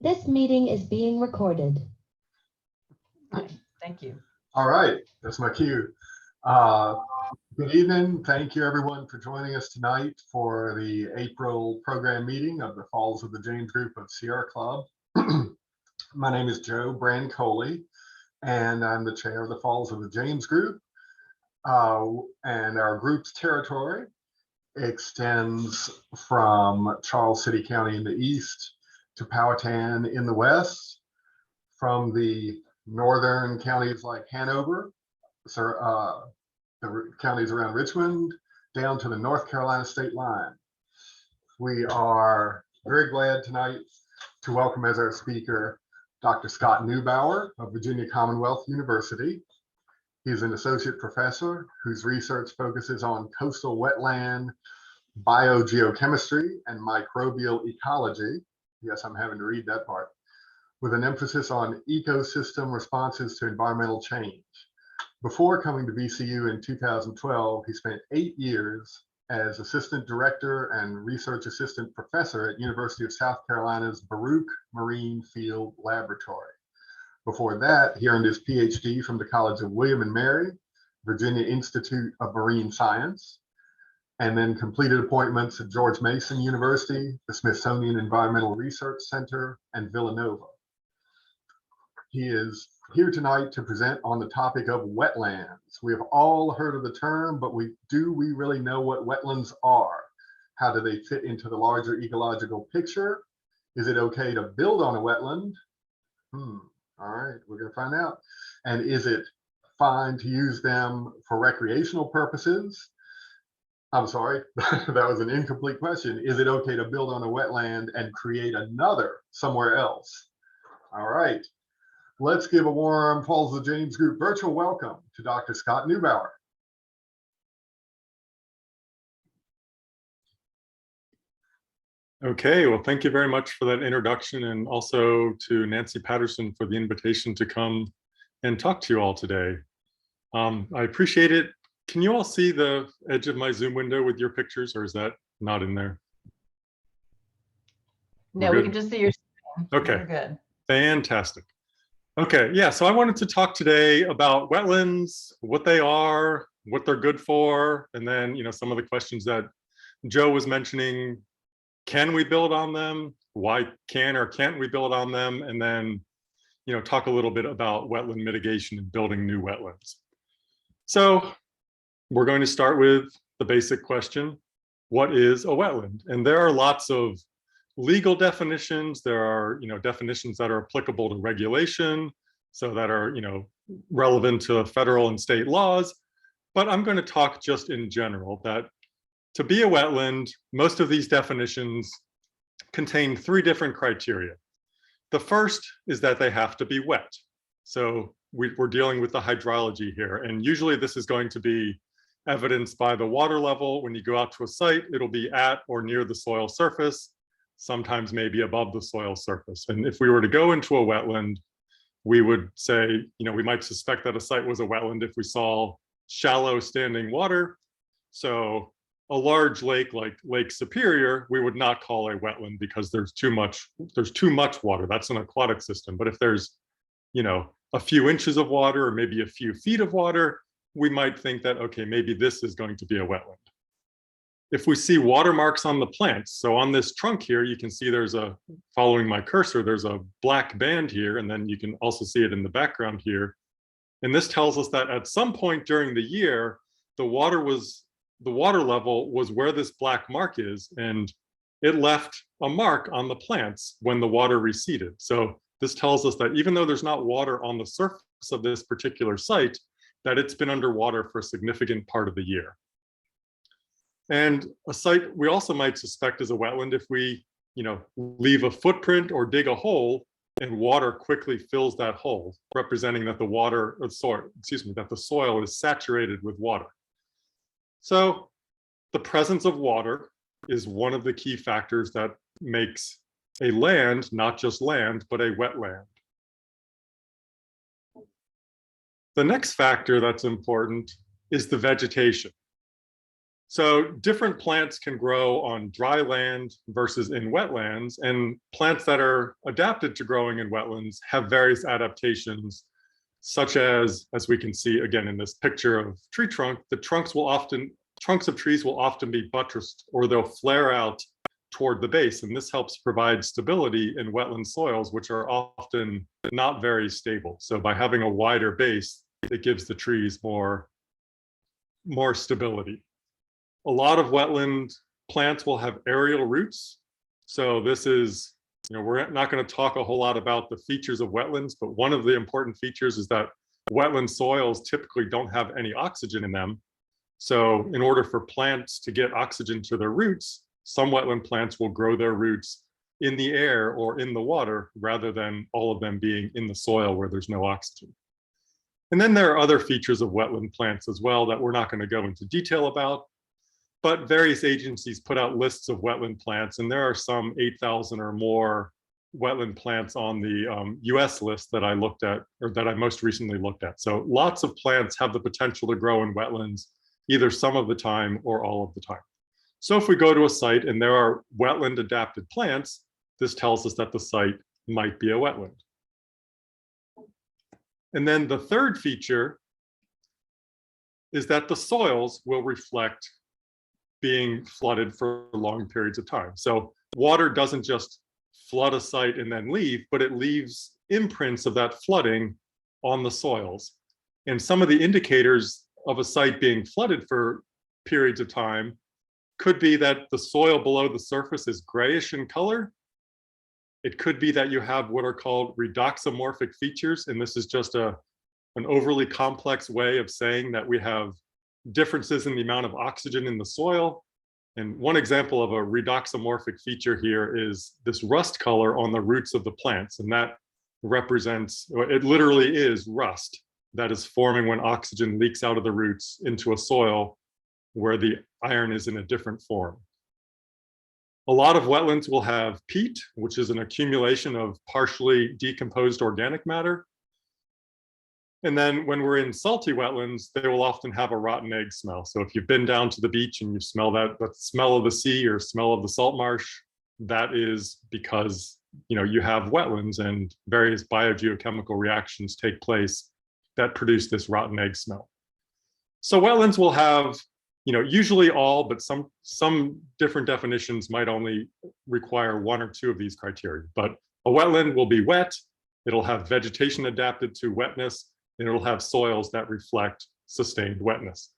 This meeting is being recorded. Hi, thank you. All right, that's my cue. Good evening. Thank you everyone for joining us tonight for the April program meeting of the Falls of the James Group of Sierra Club. My name is Joe Brancoli, and I'm the chair of the Falls of the James Group. And our group's territory extends from Charles City County in the east to Powhatan in the west, from the northern counties like Hanover, the counties around Richmond, down to the North Carolina state line. We are very glad tonight to welcome as our speaker Dr. Scott Neubauer of Virginia Commonwealth University. He's an associate professor whose research focuses on coastal wetland biogeochemistry and microbial ecology. Yes, I'm having to read that part, with an emphasis on ecosystem responses to environmental change. Before coming to VCU in 2012, he spent 8 years as assistant director and research assistant professor at University of South Carolina's Baruch Marine Field Laboratory. Before that, he earned his PhD from the College of William and Mary, Virginia Institute of Marine Science, and then completed appointments at George Mason University, the Smithsonian Environmental Research Center, and Villanova. He is here tonight to present on the topic of wetlands. We have all heard of the term, but do we really know what wetlands are? How do they fit into the larger ecological picture? Is it okay to build on a wetland? All right, we're gonna find out. And is it fine to use them for recreational purposes? I'm sorry, that was an incomplete question. Is it okay to build on a wetland and create another somewhere else? All right. Let's give a warm Falls of the James Group virtual welcome to Dr. Scott Neubauer. Okay, well, thank you very much for that introduction, and also to Nancy Patterson for the invitation to come and talk to you all today. I appreciate it. Can you all see the edge of my Zoom window with your pictures, or is that not in there? No, we can just see your screen. Okay, we're good. Fantastic. Okay, yeah, so I wanted to talk today about wetlands, what they are, what they're good for, and then, some of the questions that Joe was mentioning. Can we build on them? Why can or can't we build on them? And then, talk a little bit about wetland mitigation and building new wetlands. So we're going to start with the basic question: what is a wetland? And there are lots of legal definitions. There are, definitions that are applicable to regulation, so that are, relevant to federal and state laws. But I'm going to talk just in general that to be a wetland, most of these definitions contain 3 different criteria. The first is that they have to be wet. So we're dealing with the hydrology here. And usually this is going to be evidenced by the water level. When you go out to a site, it'll be at or near the soil surface, sometimes maybe above the soil surface. And if we were to go into a wetland, we would say, we might suspect that a site was a wetland if we saw shallow standing water. So a large lake like Lake Superior, we would not call a wetland because there's too much water. That's an aquatic system. But if there's, a few inches of water or maybe a few feet of water, we might think that, okay, maybe this is going to be a wetland. If we see watermarks on the plants, so on this trunk here, you can see following my cursor, there's a black band here, and then you can also see it in the background here. And this tells us that at some point during the year, the water level was where this black mark is, and it left a mark on the plants when the water receded. So this tells us that even though there's not water on the surface of this particular site, that it's been underwater for a significant part of the year. And a site we also might suspect is a wetland if we, leave a footprint or dig a hole and water quickly fills that hole, representing that that the soil is saturated with water. So the presence of water is one of the key factors that makes a land not just land, but a wetland. The next factor that's important is the vegetation. So different plants can grow on dry land versus in wetlands, and plants that are adapted to growing in wetlands have various adaptations, such as we can see again in this picture of tree trunk, the trunks of trees will often be buttressed, or they'll flare out toward the base, and this helps provide stability in wetland soils, which are often not very stable. So by having a wider base, it gives the trees more stability. A lot of wetland plants will have aerial roots. So this is, we're not going to talk a whole lot about the features of wetlands, but one of the important features is that wetland soils typically don't have any oxygen in them. So in order for plants to get oxygen to their roots, some wetland plants will grow their roots in the air or in the water rather than all of them being in the soil where there's no oxygen. And then there are other features of wetland plants as well that we're not going to go into detail about. But various agencies put out lists of wetland plants, and there are some 8,000 or more wetland plants on the US list that I looked at, or that I most recently looked at. So lots of plants have the potential to grow in wetlands, either some of the time or all of the time. So if we go to a site and there are wetland adapted plants, this tells us that the site might be a wetland. And then the third feature is that the soils will reflect being flooded for long periods of time. So water doesn't just flood a site and then leave, but it leaves imprints of that flooding on the soils. And some of the indicators of a site being flooded for periods of time could be that the soil below the surface is grayish in color. It could be that you have what are called redoxomorphic features, and this is just an overly complex way of saying that we have differences in the amount of oxygen in the soil. And one example of a redoxomorphic feature here is this rust color on the roots of the plants. And that represents, it literally is rust that is forming when oxygen leaks out of the roots into a soil where the iron is in a different form. A lot of wetlands will have peat, which is an accumulation of partially decomposed organic matter. And then when we're in salty wetlands, they will often have a rotten egg smell. So if you've been down to the beach and you smell that smell of the sea or smell of the salt marsh, that is because you have wetlands and various biogeochemical reactions take place that produce this rotten egg smell. So wetlands will have, usually all, but some different definitions might only require one or two of these criteria. But a wetland will be wet, it'll have vegetation adapted to wetness, and it'll have soils that reflect sustained wetness.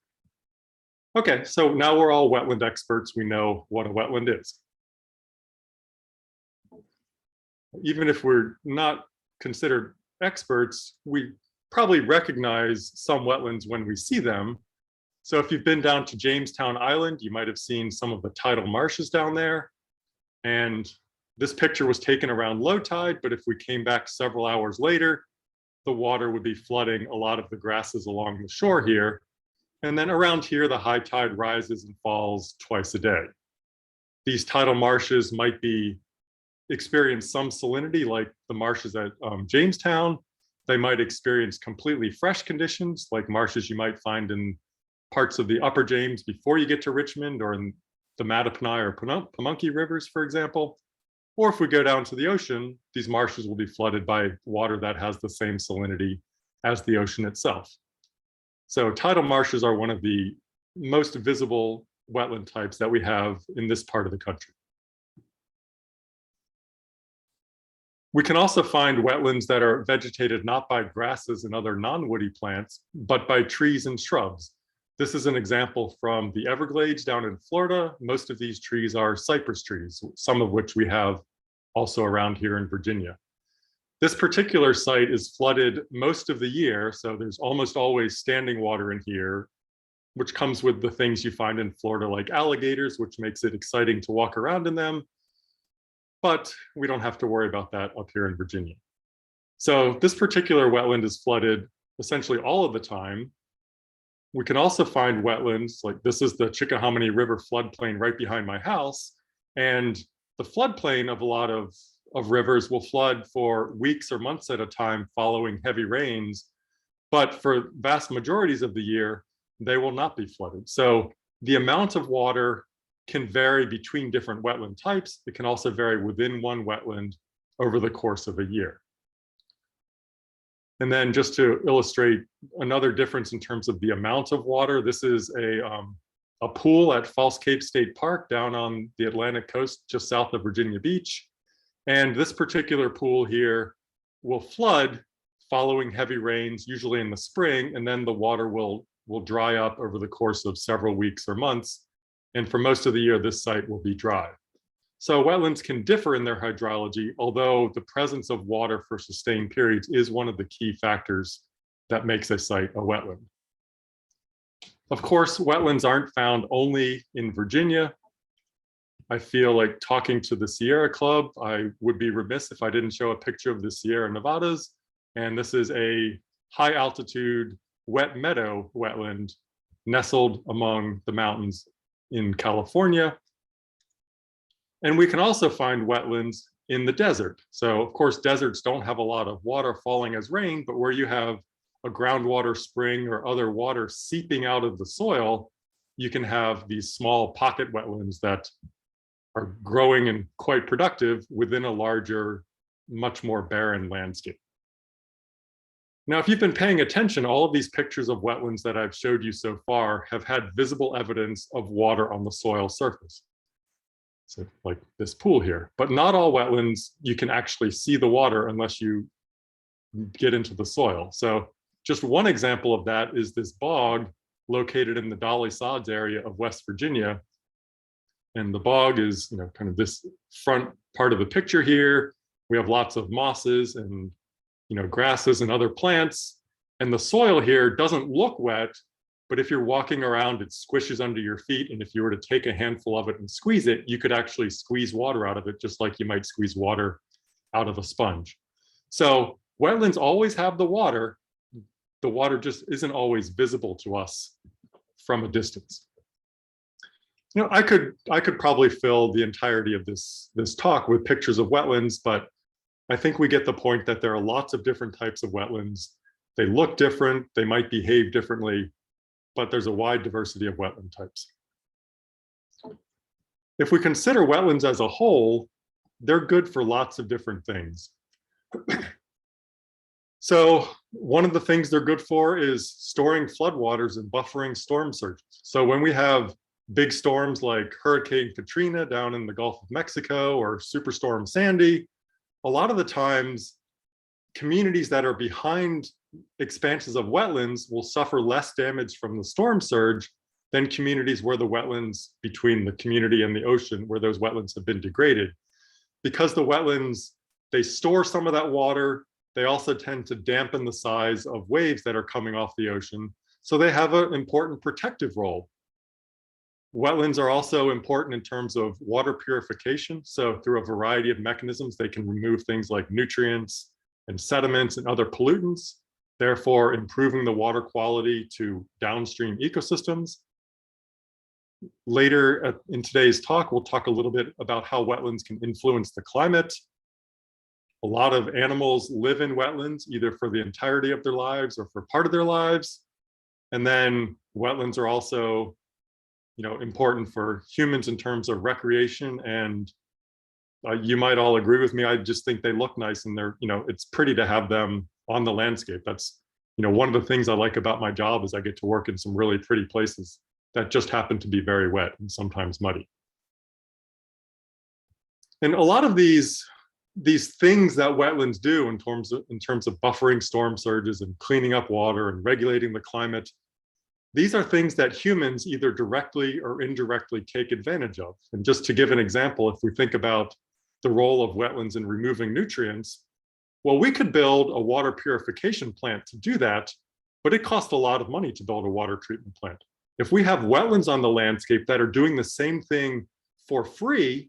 Okay, so now we're all wetland experts. We know what a wetland is. Even if we're not considered experts, we probably recognize some wetlands when we see them. So if you've been down to Jamestown Island, you might have seen some of the tidal marshes down there. And this picture was taken around low tide, but if we came back several hours later, the water would be flooding a lot of the grasses along the shore here. And then around here, the high tide rises and falls twice a day. These tidal marshes might experience some salinity like the marshes at Jamestown. They might experience completely fresh conditions like marshes you might find in parts of the upper James before you get to Richmond, or in the Mattapony or Pamunkey rivers, for example. Or if we go down to the ocean, these marshes will be flooded by water that has the same salinity as the ocean itself. So tidal marshes are one of the most visible wetland types that we have in this part of the country. We can also find wetlands that are vegetated not by grasses and other non-woody plants, but by trees and shrubs. This is an example from the Everglades down in Florida. Most of these trees are cypress trees, some of which we have also around here in Virginia. This particular site is flooded most of the year, so there's almost always standing water in here, which comes with the things you find in Florida like alligators, which makes it exciting to walk around in them. But we don't have to worry about that up here in Virginia. So this particular wetland is flooded essentially all of the time. We can also find wetlands, like this is the Chickahominy River floodplain right behind my house. And the floodplain of a lot of rivers will flood for weeks or months at a time following heavy rains. But for vast majorities of the year, they will not be flooded. So the amount of water can vary between different wetland types. It can also vary within one wetland over the course of a year. And then just to illustrate another difference in terms of the amount of water, this is a pool at False Cape State Park down on the Atlantic coast, just south of Virginia Beach. And this particular pool here will flood following heavy rains, usually in the spring, and then the water will dry up over the course of several weeks or months. And for most of the year, this site will be dry. So wetlands can differ in their hydrology, although the presence of water for sustained periods is one of the key factors that makes a site a wetland. Of course, wetlands aren't found only in Virginia. I feel like talking to the Sierra Club, I would be remiss if I didn't show a picture of the Sierra Nevadas. And this is a high altitude wet meadow wetland nestled among the mountains in California. And we can also find wetlands in the desert. So of course, deserts don't have a lot of water falling as rain, but where you have a groundwater spring or other water seeping out of the soil, you can have these small pocket wetlands that are growing and quite productive within a larger, much more barren landscape. Now, if you've been paying attention, all of these pictures of wetlands that I've showed you so far have had visible evidence of water on the soil surface. So like this pool here, but not all wetlands, you can actually see the water unless you get into the soil. So just one example of that is this bog located in the Dolly Sods area of West Virginia. And the bog is, kind of this front part of the picture here. We have lots of mosses and, grasses and other plants. And the soil here doesn't look wet, but if you're walking around, it squishes under your feet. And if you were to take a handful of it and squeeze it, you could actually squeeze water out of it, just like you might squeeze water out of a sponge. So wetlands always have the water. The water just isn't always visible to us from a distance. I could probably fill the entirety of this talk with pictures of wetlands, but I think we get the point that there are lots of different types of wetlands. They look different, they might behave differently, but there's a wide diversity of wetland types. If we consider wetlands as a whole, they're good for lots of different things. So one of the things they're good for is storing floodwaters and buffering storm surges. So when we have big storms like Hurricane Katrina down in the Gulf of Mexico or Superstorm Sandy, a lot of the times communities that are behind expanses of wetlands will suffer less damage from the storm surge than communities where the wetlands between the community and the ocean, where those wetlands have been degraded. Because the wetlands, they store some of that water, they also tend to dampen the size of waves that are coming off the ocean. So they have an important protective role. Wetlands are also important in terms of water purification. So through a variety of mechanisms, they can remove things like nutrients and sediments and other pollutants, therefore improving the water quality to downstream ecosystems. Later in today's talk, we'll talk a little bit about how wetlands can influence the climate. A lot of animals live in wetlands, either for the entirety of their lives or for part of their lives. And then wetlands are also important for humans in terms of recreation. And you might all agree with me. I just think they look nice and they're, it's pretty to have them on the landscape. That's, one of the things I like about my job is I get to work in some really pretty places that just happen to be very wet and sometimes muddy. And a lot of these things that wetlands do in terms of buffering storm surges and cleaning up water and regulating the climate, these are things that humans either directly or indirectly take advantage of. And just to give an example, if we think about the role of wetlands in removing nutrients, well, we could build a water purification plant to do that, but it costs a lot of money to build a water treatment plant. If we have wetlands on the landscape that are doing the same thing for free,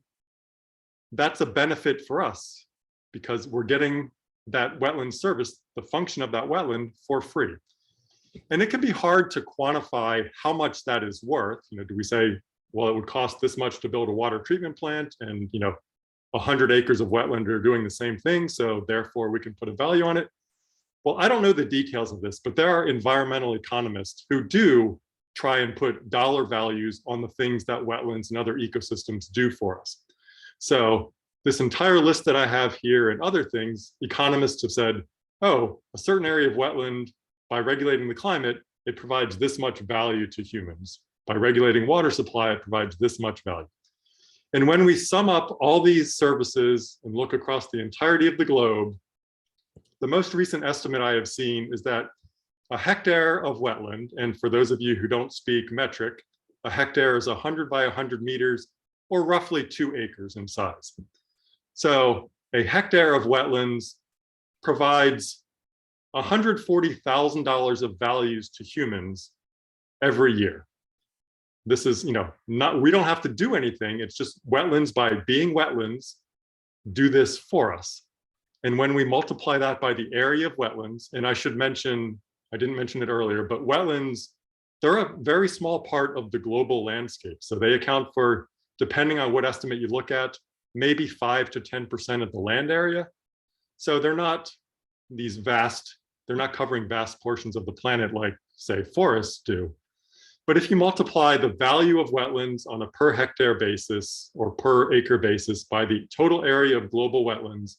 that's a benefit for us because we're getting that wetland service, the function of that wetland, for free. And it can be hard to quantify how much that is worth. Do we say, well, it would cost this much to build a water treatment plant and 100 acres of wetland are doing the same thing, so therefore we can put a value on it? Well, I don't know the details of this, but there are environmental economists who do try and put dollar values on the things that wetlands and other ecosystems do for us. So this entire list that I have here and other things, economists have said, oh, a certain area of wetland, by regulating the climate, it provides this much value to humans. By regulating water supply, it provides this much value. And when we sum up all these services and look across the entirety of the globe, the most recent estimate I have seen is that a hectare of wetland, and for those of you who don't speak metric, a hectare is 100 by 100 meters, or roughly 2 acres in size. So a hectare of wetlands provides $140,000 of values to humans every year. This is, not, we don't have to do anything. It's just wetlands, by being wetlands, do this for us. And when we multiply that by the area of wetlands, and I should mention, I didn't mention it earlier, but wetlands, they're a very small part of the global landscape. So they account for, depending on what estimate you look at, maybe 5 to 10% of the land area. So they're not these vast, they're not covering vast portions of the planet like, say, forests do. But if you multiply the value of wetlands on a per hectare basis or per acre basis by the total area of global wetlands,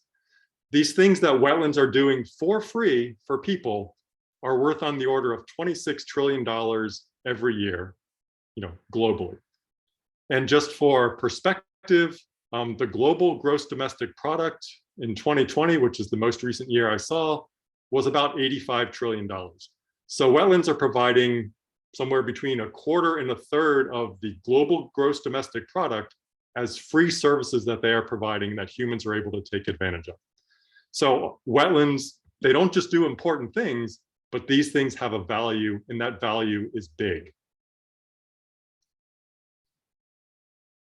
these things that wetlands are doing for free for people are worth on the order of $26 trillion every year, globally. And just for perspective, the global gross domestic product in 2020, which is the most recent year I saw, was about $85 trillion. So wetlands are providing somewhere between a quarter and a third of the global gross domestic product as free services that they are providing that humans are able to take advantage of. So wetlands, they don't just do important things, but these things have a value, and that value is big.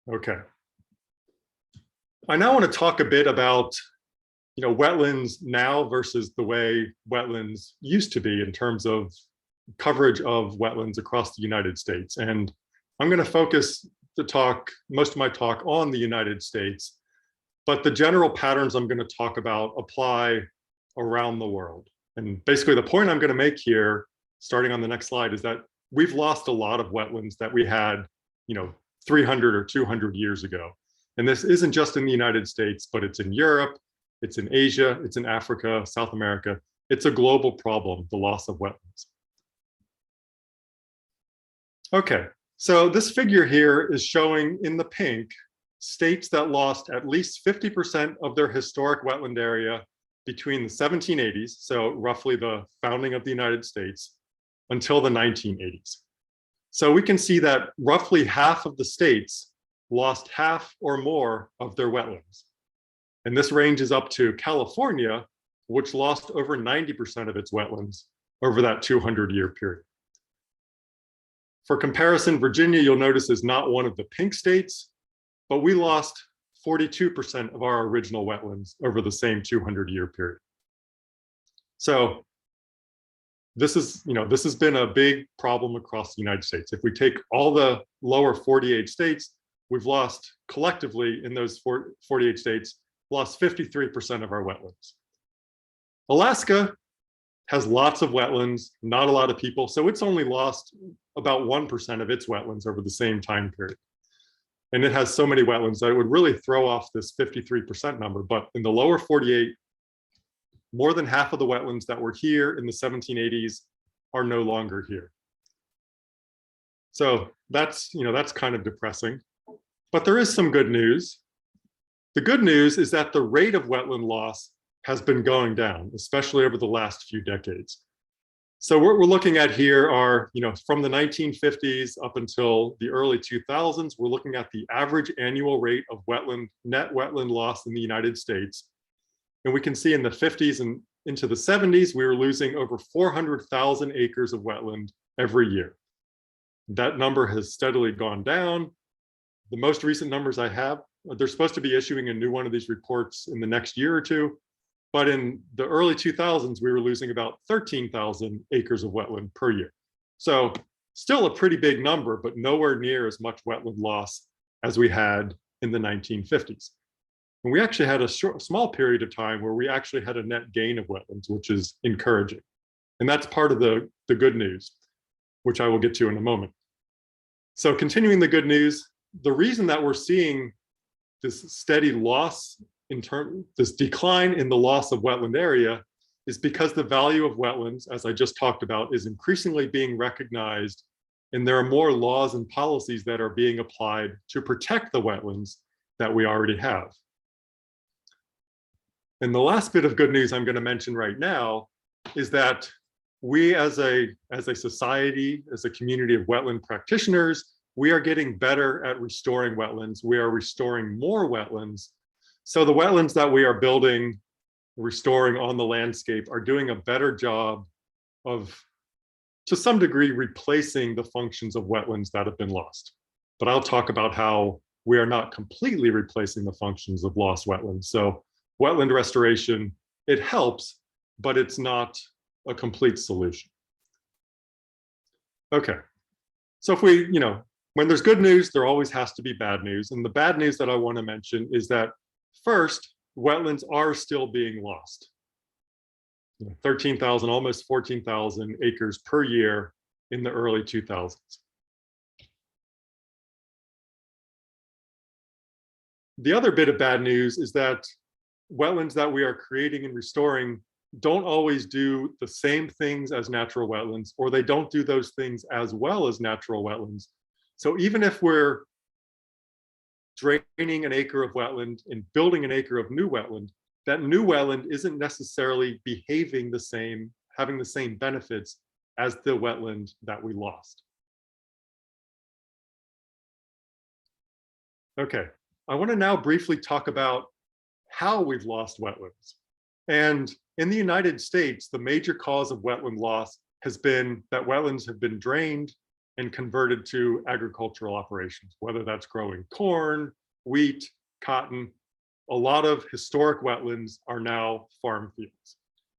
Okay. I now want to talk a bit about wetlands now versus the way wetlands used to be in terms of coverage of wetlands across the United States. And I'm going to focus most of my talk on the United States, but the general patterns I'm going to talk about apply around the world. And basically the point I'm going to make here, starting on the next slide, is that we've lost a lot of wetlands that we had, 300 or 200 years ago. And this isn't just in the United States, but it's in Europe, it's in Asia, it's in Africa, South America. It's a global problem, the loss of wetlands. Okay, so this figure here is showing in the pink states that lost at least 50% of their historic wetland area between the 1780s, so roughly the founding of the United States, until the 1980s. So we can see that roughly half of the states lost half or more of their wetlands. And this ranges up to California, which lost over 90% of its wetlands over that 200-year period. For comparison, Virginia, you'll notice, is not one of the pink states, but we lost 42% of our original wetlands over the same 200-year period. So this has been a big problem across the United States. If we take all the lower 48 states, we've lost collectively in those 48 states, lost 53% of our wetlands. Alaska has lots of wetlands, not a lot of people, so it's only lost about 1% of its wetlands over the same time period. And it has so many wetlands that it would really throw off this 53% number. But in the lower 48, more than half of the wetlands that were here in the 1780s are no longer here. So that's kind of depressing. But there is some good news. The good news is that the rate of wetland loss has been going down, especially over the last few decades. So what we're looking at here are, from the 1950s up until the early 2000s, we're looking at the average annual rate of net wetland loss in the United States. And we can see in the 50s and into the 70s, we were losing over 400,000 acres of wetland every year. That number has steadily gone down. The most recent numbers I have, they're supposed to be issuing a new one of these reports in the next year or two. But in the early 2000s, we were losing about 13,000 acres of wetland per year. So still a pretty big number, but nowhere near as much wetland loss as we had in the 1950s. And we actually had a small period of time where we actually had a net gain of wetlands, which is encouraging. And that's part of the good news. which I will get to in a moment. So continuing the good news, the reason that we're seeing this steady loss this decline in the loss of wetland area is because the value of wetlands, as I just talked about, is increasingly being recognized, and there are more laws and policies that are being applied to protect the wetlands that we already have. And the last bit of good news I'm going to mention right now is that we as a society, as a community of wetland practitioners, we are getting better at restoring wetlands. We are restoring more wetlands. So the wetlands that we are building, restoring on the landscape are doing a better job of, to some degree, replacing the functions of wetlands that have been lost. But I'll talk about how we are not completely replacing the functions of lost wetlands. So wetland restoration, it helps, but it's not a complete solution. Okay, so if we, when there's good news, there always has to be bad news. And the bad news that I want to mention is that first, wetlands are still being lost. 13,000, almost 14,000 acres per year in the early 2000s. The other bit of bad news is that wetlands that we are creating and restoring don't always do the same things as natural wetlands, or they don't do those things as well as natural wetlands. So even if we're draining an acre of wetland and building an acre of new wetland, that new wetland isn't necessarily behaving the same, having the same benefits as the wetland that we lost. Okay, I want to now briefly talk about how we've lost wetlands. And in the United States, the major cause of wetland loss has been that wetlands have been drained and converted to agricultural operations, whether that's growing corn, wheat, cotton. A lot of historic wetlands are now farm fields.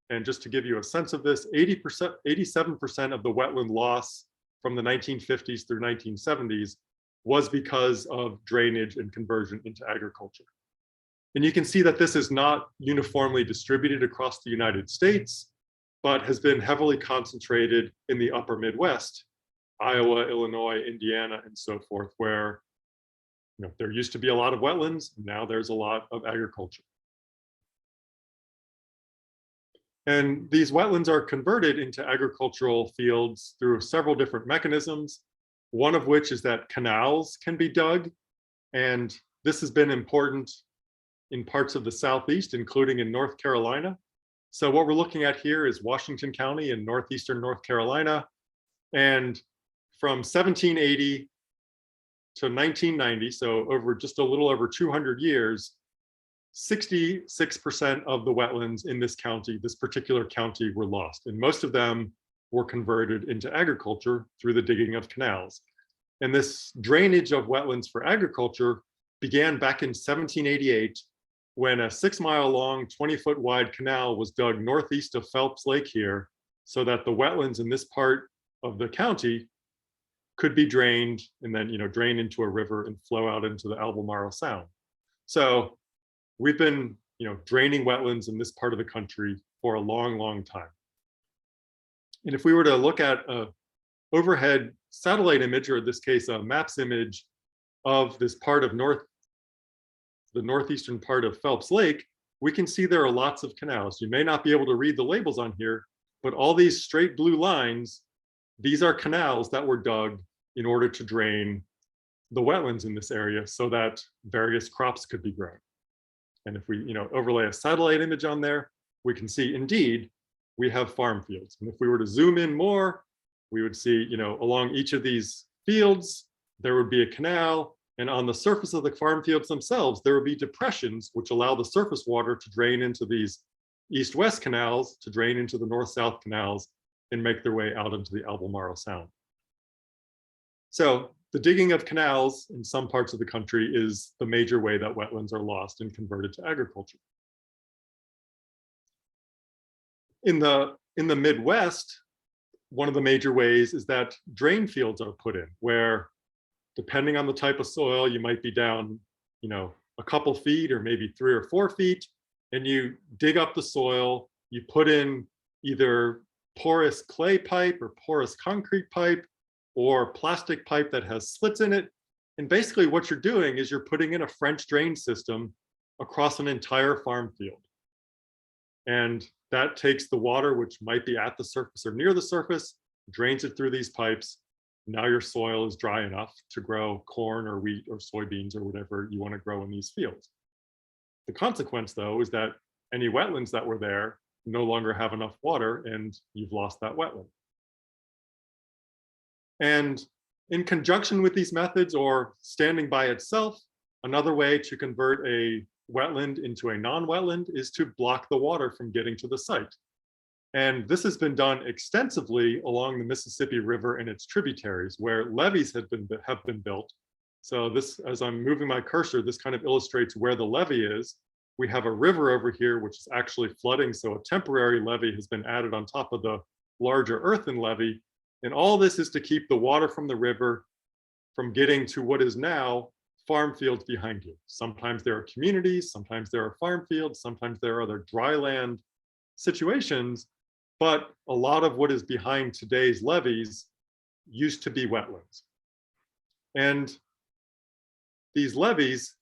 And just to give you a sense of this, 87% of the wetland loss from the 1950s through 1970s was because of drainage and conversion into agriculture. And you can see that this is not uniformly distributed across the United States, but has been heavily concentrated in the upper Midwest, Iowa, Illinois, Indiana, and so forth, where there used to be a lot of wetlands, now there's a lot of agriculture. And these wetlands are converted into agricultural fields through several different mechanisms, one of which is that canals can be dug. And this has been important in parts of the Southeast, including in North Carolina. So what we're looking at here is Washington County in northeastern North Carolina. And from 1780 to 1990, so over just a little over 200 years, 66% of the wetlands in this county, this particular county, were lost. And most of them were converted into agriculture through the digging of canals. And this drainage of wetlands for agriculture began back in 1788, when a 6-mile long, 20-foot wide canal was dug northeast of Phelps Lake here, so that the wetlands in this part of the county could be drained and then drain into a river and flow out into the Albemarle Sound. So we've been draining wetlands in this part of the country for a long, long time. And if we were to look at an overhead satellite image, or in this case a maps image of this part of the northeastern part of Phelps Lake, we can see there are lots of canals. You may not be able to read the labels on here, but all these straight blue lines, these are canals that were dug in order to drain the wetlands in this area so that various crops could be grown. And if we overlay a satellite image on there, we can see indeed we have farm fields. And if we were to zoom in more, we would see along each of these fields, there would be a canal. And on the surface of the farm fields themselves, there would be depressions which allow the surface water to drain into these east-west canals, to drain into the north-south canals, and make their way out into the Albemarle Sound. So the digging of canals in some parts of the country is the major way that wetlands are lost and converted to agriculture. In the Midwest, one of the major ways is that drain fields are put in, where depending on the type of soil, you might be down, a couple feet or maybe 3 or 4 feet, and you dig up the soil, you put in either porous clay pipe or porous concrete pipe, or plastic pipe that has slits in it. And basically what you're doing is you're putting in a French drain system across an entire farm field. And that takes the water, which might be at the surface or near the surface, drains it through these pipes. Now your soil is dry enough to grow corn or wheat or soybeans or whatever you want to grow in these fields. The consequence, though, is that any wetlands that were there no longer have enough water and you've lost that wetland. And in conjunction with these methods or standing by itself, another way to convert a wetland into a non-wetland is to block the water from getting to the site. And this has been done extensively along the Mississippi River and its tributaries, where levees have been built. So this, as I'm moving my cursor, this kind of illustrates where the levee is. We have a river over here, which is actually flooding. So a temporary levee has been added on top of the larger earthen levee. And all this is to keep the water from the river from getting to what is now farm fields behind you. Sometimes there are communities, sometimes there are farm fields, sometimes there are other dry land situations, but a lot of what is behind today's levees used to be wetlands. And these levees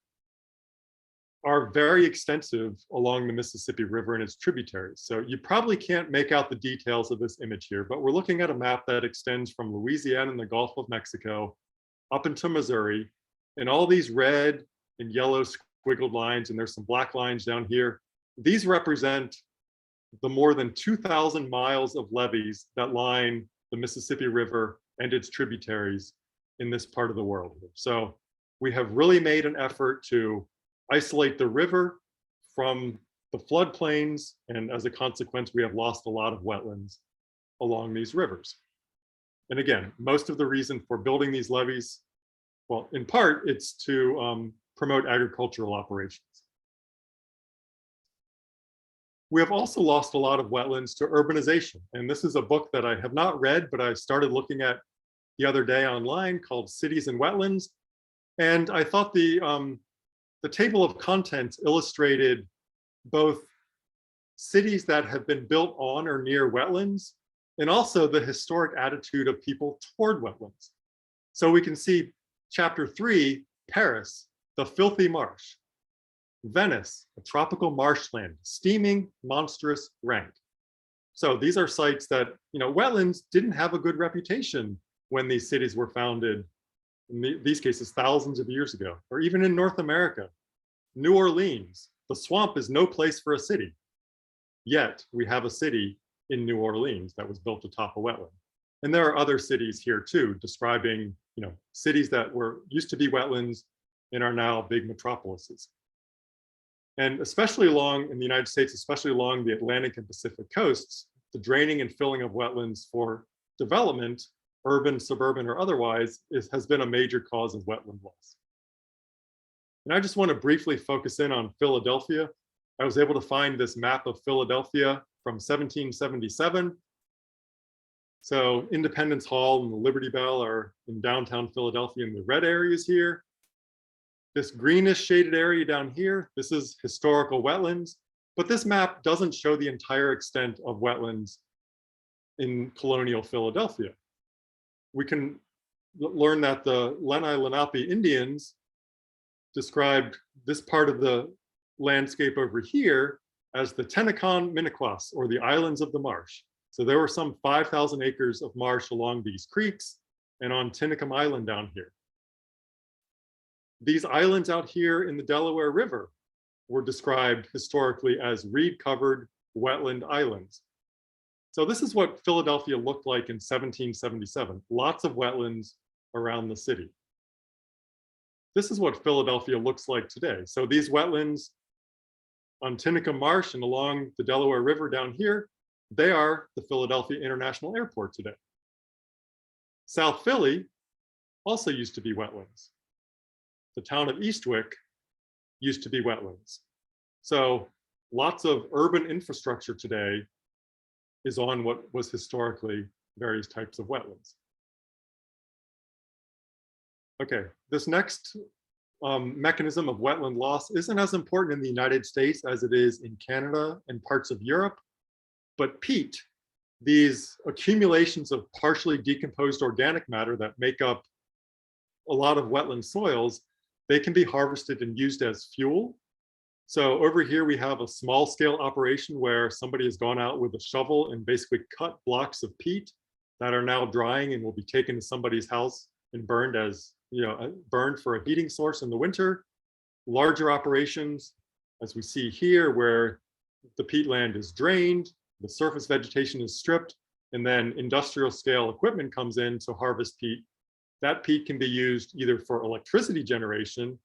are very extensive along the Mississippi River and its tributaries. So you probably can't make out the details of this image here, but we're looking at a map that extends from Louisiana and the Gulf of Mexico up into Missouri, and all these red and yellow squiggled lines, and there's some black lines down here. These represent the more than 2,000 miles of levees that line the Mississippi River and its tributaries in this part of the world. So we have really made an effort to isolate the river from the floodplains, and as a consequence, we have lost a lot of wetlands along these rivers. And again, most of the reason for building these levees, well, in part, it's to promote agricultural operations. We have also lost a lot of wetlands to urbanization. And this is a book that I have not read, but I started looking at the other day online called Cities and Wetlands. And I thought the table of contents illustrated both cities that have been built on or near wetlands, and also the historic attitude of people toward wetlands. So we can see chapter 3, Paris, the filthy marsh. Venice, a tropical marshland, steaming, monstrous, rank. So these are sites that, wetlands didn't have a good reputation when these cities were founded, in these cases, thousands of years ago, or even in North America. New Orleans, the swamp is no place for a city. Yet we have a city in New Orleans that was built atop a wetland. And there are other cities here too, describing, cities that used to be wetlands and are now big metropolises. And especially in the United States, especially along the Atlantic and Pacific coasts, the draining and filling of wetlands for development, urban, suburban, or otherwise, has been a major cause of wetland loss. And I just want to briefly focus in on Philadelphia. I was able to find this map of Philadelphia from 1777. So Independence Hall and the Liberty Bell are in downtown Philadelphia in the red areas here. This greenish shaded area down here, this is historical wetlands, but this map doesn't show the entire extent of wetlands in colonial Philadelphia. We can learn that the Lenni-Lenape Indians described this part of the landscape over here as the Tenneconn-Minnequas, or the Islands of the Marsh. So there were some 5,000 acres of marsh along these creeks and on Tinicum Island down here. These islands out here in the Delaware River were described historically as reed-covered wetland islands. So this is what Philadelphia looked like in 1777, lots of wetlands around the city. This is what Philadelphia looks like today. So these wetlands on Tinicum Marsh and along the Delaware River down here, they are the Philadelphia International Airport today. South Philly also used to be wetlands. The town of Eastwick used to be wetlands. So lots of urban infrastructure today is on what was historically various types of wetlands. Okay, this next mechanism of wetland loss isn't as important in the United States as it is in Canada and parts of Europe, but peat, these accumulations of partially decomposed organic matter that make up a lot of wetland soils, they can be harvested and used as fuel. So over here, we have a small scale operation where somebody has gone out with a shovel and basically cut blocks of peat that are now drying and will be taken to somebody's house and burned as, burned for a heating source in the winter. Larger operations, as we see here, where the peatland is drained, the surface vegetation is stripped, and then industrial scale equipment comes in to harvest peat. That peat can be used either for electricity generation,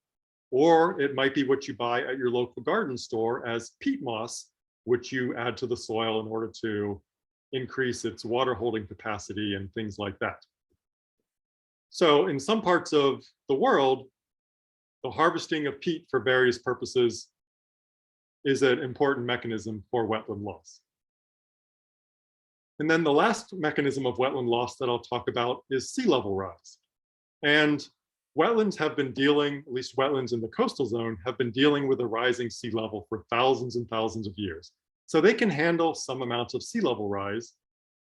or it might be what you buy at your local garden store as peat moss, which you add to the soil in order to increase its water holding capacity and things like that. So in some parts of the world, the harvesting of peat for various purposes is an important mechanism for wetland loss. And then the last mechanism of wetland loss that I'll talk about is sea level rise. And wetlands have been dealing, at least wetlands in the coastal zone, have been dealing with a rising sea level for thousands and thousands of years. So they can handle some amount of sea level rise.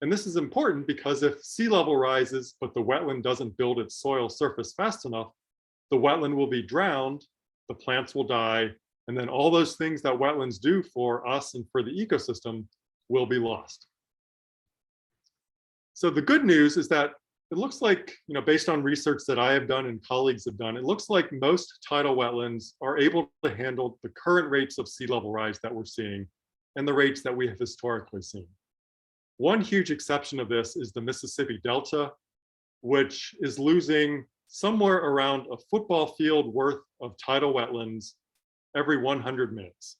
And this is important because if sea level rises, but the wetland doesn't build its soil surface fast enough, the wetland will be drowned, the plants will die, and then all those things that wetlands do for us and for the ecosystem will be lost. So the good news is that it looks like, based on research that I have done and colleagues have done, it looks like most tidal wetlands are able to handle the current rates of sea level rise that we're seeing and the rates that we have historically seen. One huge exception of this is the Mississippi Delta, which is losing somewhere around a football field worth of tidal wetlands every 100 minutes.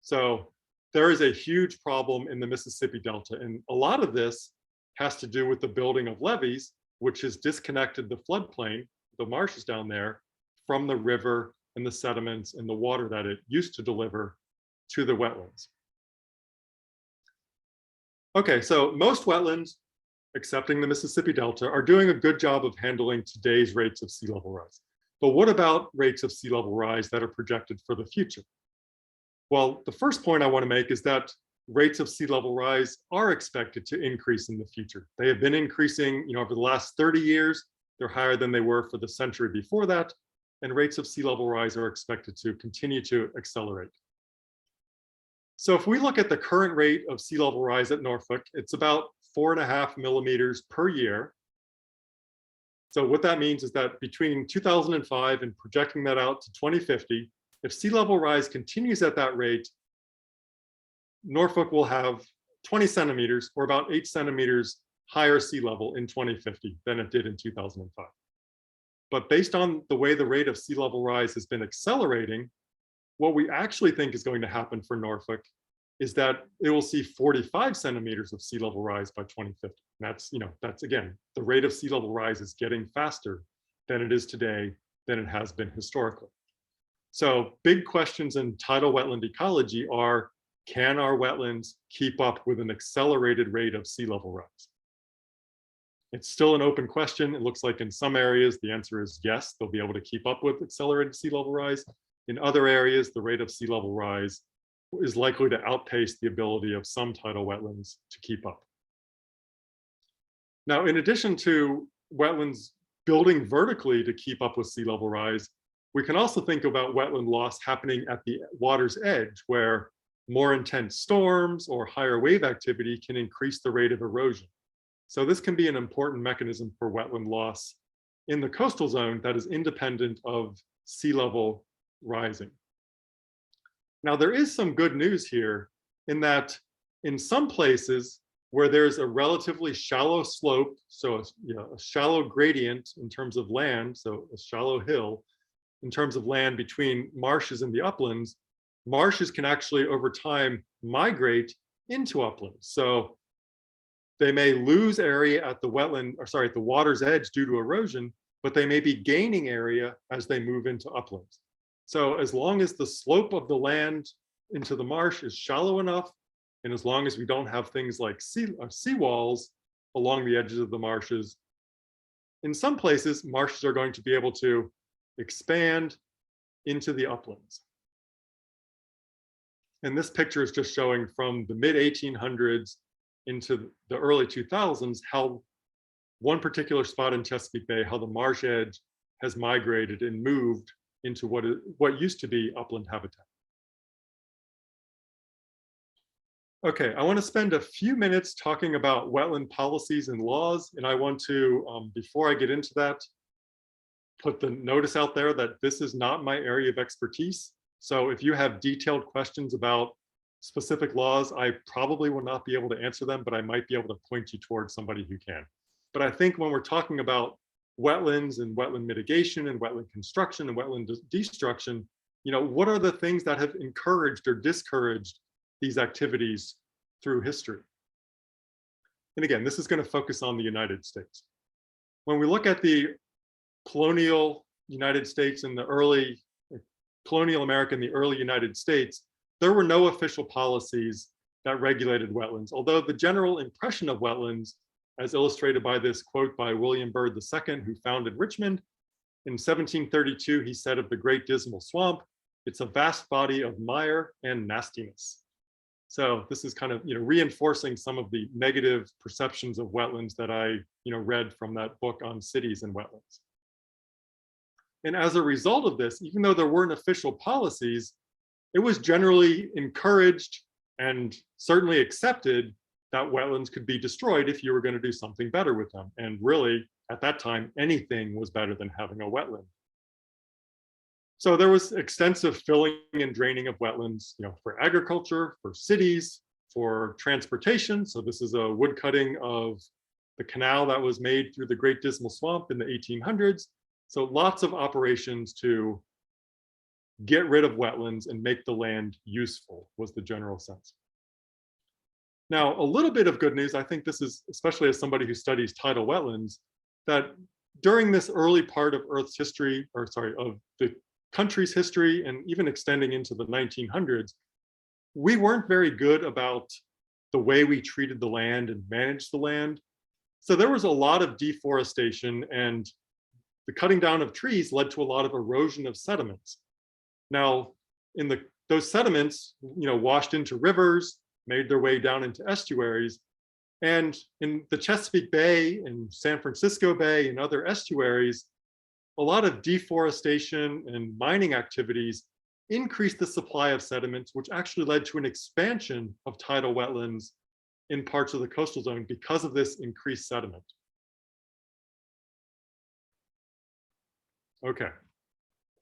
So there is a huge problem in the Mississippi Delta, and a lot of this has to do with the building of levees, which has disconnected the floodplain, the marshes down there, from the river and the sediments and the water that it used to deliver to the wetlands. Okay, so most wetlands, excepting the Mississippi Delta, are doing a good job of handling today's rates of sea level rise. But what about rates of sea level rise that are projected for the future? Well, the first point I want to make is that rates of sea level rise are expected to increase in the future. They have been increasing, over the last 30 years. They're higher than they were for the century before that, and rates of sea level rise are expected to continue to accelerate. So if we look at the current rate of sea level rise at Norfolk, it's about 4.5 millimeters per year. So what that means is that between 2005 and projecting that out to 2050, if sea level rise continues at that rate, Norfolk will have 20 centimeters or about 8 centimeters higher sea level in 2050 than it did in 2005. But based on the way the rate of sea level rise has been accelerating, what we actually think is going to happen for Norfolk is that it will see 45 centimeters of sea level rise by 2050. And that's again, the rate of sea level rise is getting faster than it is today, than it has been historically. So big questions in tidal wetland ecology are, can our wetlands keep up with an accelerated rate of sea level rise? It's still an open question. It looks like in some areas, the answer is yes, they'll be able to keep up with accelerated sea level rise. In other areas, the rate of sea level rise is likely to outpace the ability of some tidal wetlands to keep up. Now, in addition to wetlands building vertically to keep up with sea level rise, we can also think about wetland loss happening at the water's edge, where more intense storms or higher wave activity can increase the rate of erosion. So this can be an important mechanism for wetland loss in the coastal zone that is independent of sea level rising. Now, there is some good news here in that in some places where there's a relatively shallow slope, so a shallow gradient in terms of land, so a shallow hill in terms of land between marshes and the uplands, marshes can actually over time migrate into uplands. So they may lose area at the at the water's edge due to erosion, but they may be gaining area as they move into uplands. So as long as the slope of the land into the marsh is shallow enough, and as long as we don't have things like seawalls along the edges of the marshes, in some places, marshes are going to be able to expand into the uplands. And this picture is just showing from the mid-1800s into the early 2000s, how one particular spot in Chesapeake Bay, how the marsh edge has migrated and moved into what used to be upland habitat. Okay, I want to spend a few minutes talking about wetland policies and laws, and I want to, before I get into that, put the notice out there that this is not my area of expertise. So if you have detailed questions about specific laws, I probably will not be able to answer them, but I might be able to point you towards somebody who can. But I think when we're talking about wetlands and wetland mitigation and wetland construction and wetland destruction, what are the things that have encouraged or discouraged these activities through history? And again, this is going to focus on the United States. When we look at the colonial United States and the early colonial America in the early United States, there were no official policies that regulated wetlands, although the general impression of wetlands, as illustrated by this quote by William Byrd II, who founded Richmond. In 1732, he said of the Great Dismal Swamp, "It's a vast body of mire and nastiness." So this is kind of reinforcing some of the negative perceptions of wetlands that I read from that book on cities and wetlands. And as a result of this, even though there weren't official policies, it was generally encouraged and certainly accepted that wetlands could be destroyed if you were going to do something better with them. And really, at that time, anything was better than having a wetland. So there was extensive filling and draining of wetlands, for agriculture, for cities, for transportation. So this is a wood cutting of the canal that was made through the Great Dismal Swamp in the 1800s. So lots of operations to get rid of wetlands and make the land useful was the general sense. Now, a little bit of good news, I think this is, especially as somebody who studies tidal wetlands, that during this early part of Earth's history, of the country's history, and even extending into the 1900s, we weren't very good about the way we treated the land and managed the land. So there was a lot of deforestation, and the cutting down of trees led to a lot of erosion of sediments. Now, those sediments, washed into rivers, made their way down into estuaries. And in the Chesapeake Bay and San Francisco Bay and other estuaries, a lot of deforestation and mining activities increased the supply of sediments, which actually led to an expansion of tidal wetlands in parts of the coastal zone because of this increased sediment. Okay,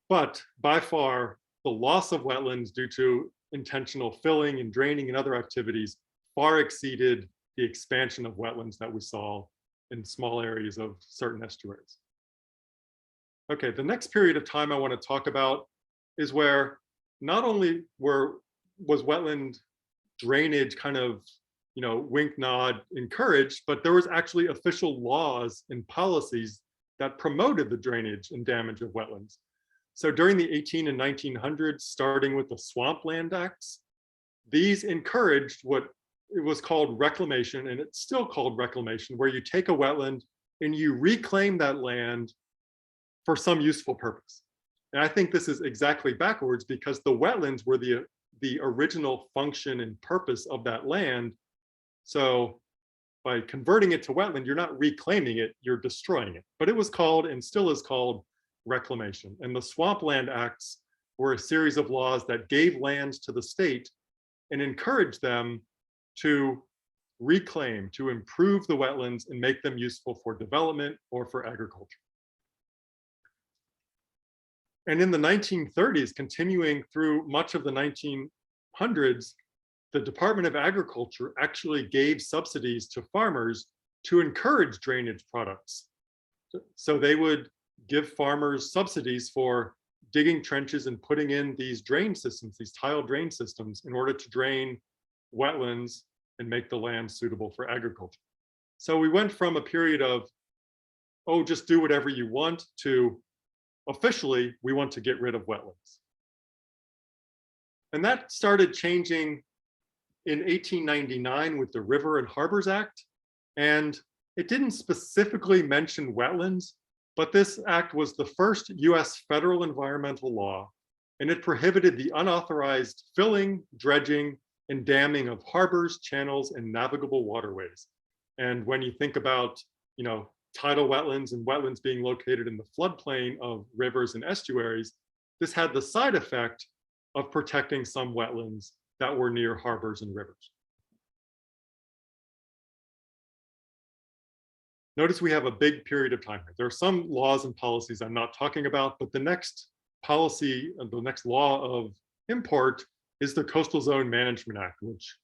but by far, the loss of wetlands due to intentional filling and draining and other activities far exceeded the expansion of wetlands that we saw in small areas of certain estuaries. Okay, the next period of time I want to talk about is where not only was wetland drainage kind of, wink nod encouraged, but there was actually official laws and policies that promoted the drainage and damage of wetlands. So during the 1800s and 1900s, starting with the Swampland Acts, these encouraged what it was called reclamation, and it's still called reclamation, where you take a wetland and you reclaim that land for some useful purpose. And I think this is exactly backwards, because the wetlands were the original function and purpose of that land. So by converting it to wetland, you're not reclaiming it, you're destroying it. But it was called, and still is called, reclamation. And the Swampland Acts were a series of laws that gave lands to the state and encouraged them to reclaim, to improve the wetlands and make them useful for development or for agriculture. And in the 1930s, continuing through much of the 1900s, the Department of Agriculture actually gave subsidies to farmers to encourage drainage products. So they would give farmers subsidies for digging trenches and putting in these drain systems, these tile drain systems, in order to drain wetlands and make the land suitable for agriculture. So we went from a period of, oh, just do whatever you want, to officially, we want to get rid of wetlands. And that started changing in 1899 with the River and Harbors Act. And it didn't specifically mention wetlands, but this act was the first US federal environmental law, and it prohibited the unauthorized filling, dredging, and damming of harbors, channels, and navigable waterways. And when you think about, tidal wetlands and wetlands being located in the floodplain of rivers and estuaries, this had the side effect of protecting some wetlands that were near harbors and rivers. Notice we have a big period of time. There are some laws and policies I'm not talking about, but the next policy, the next law of import is the Coastal Zone Management Act, which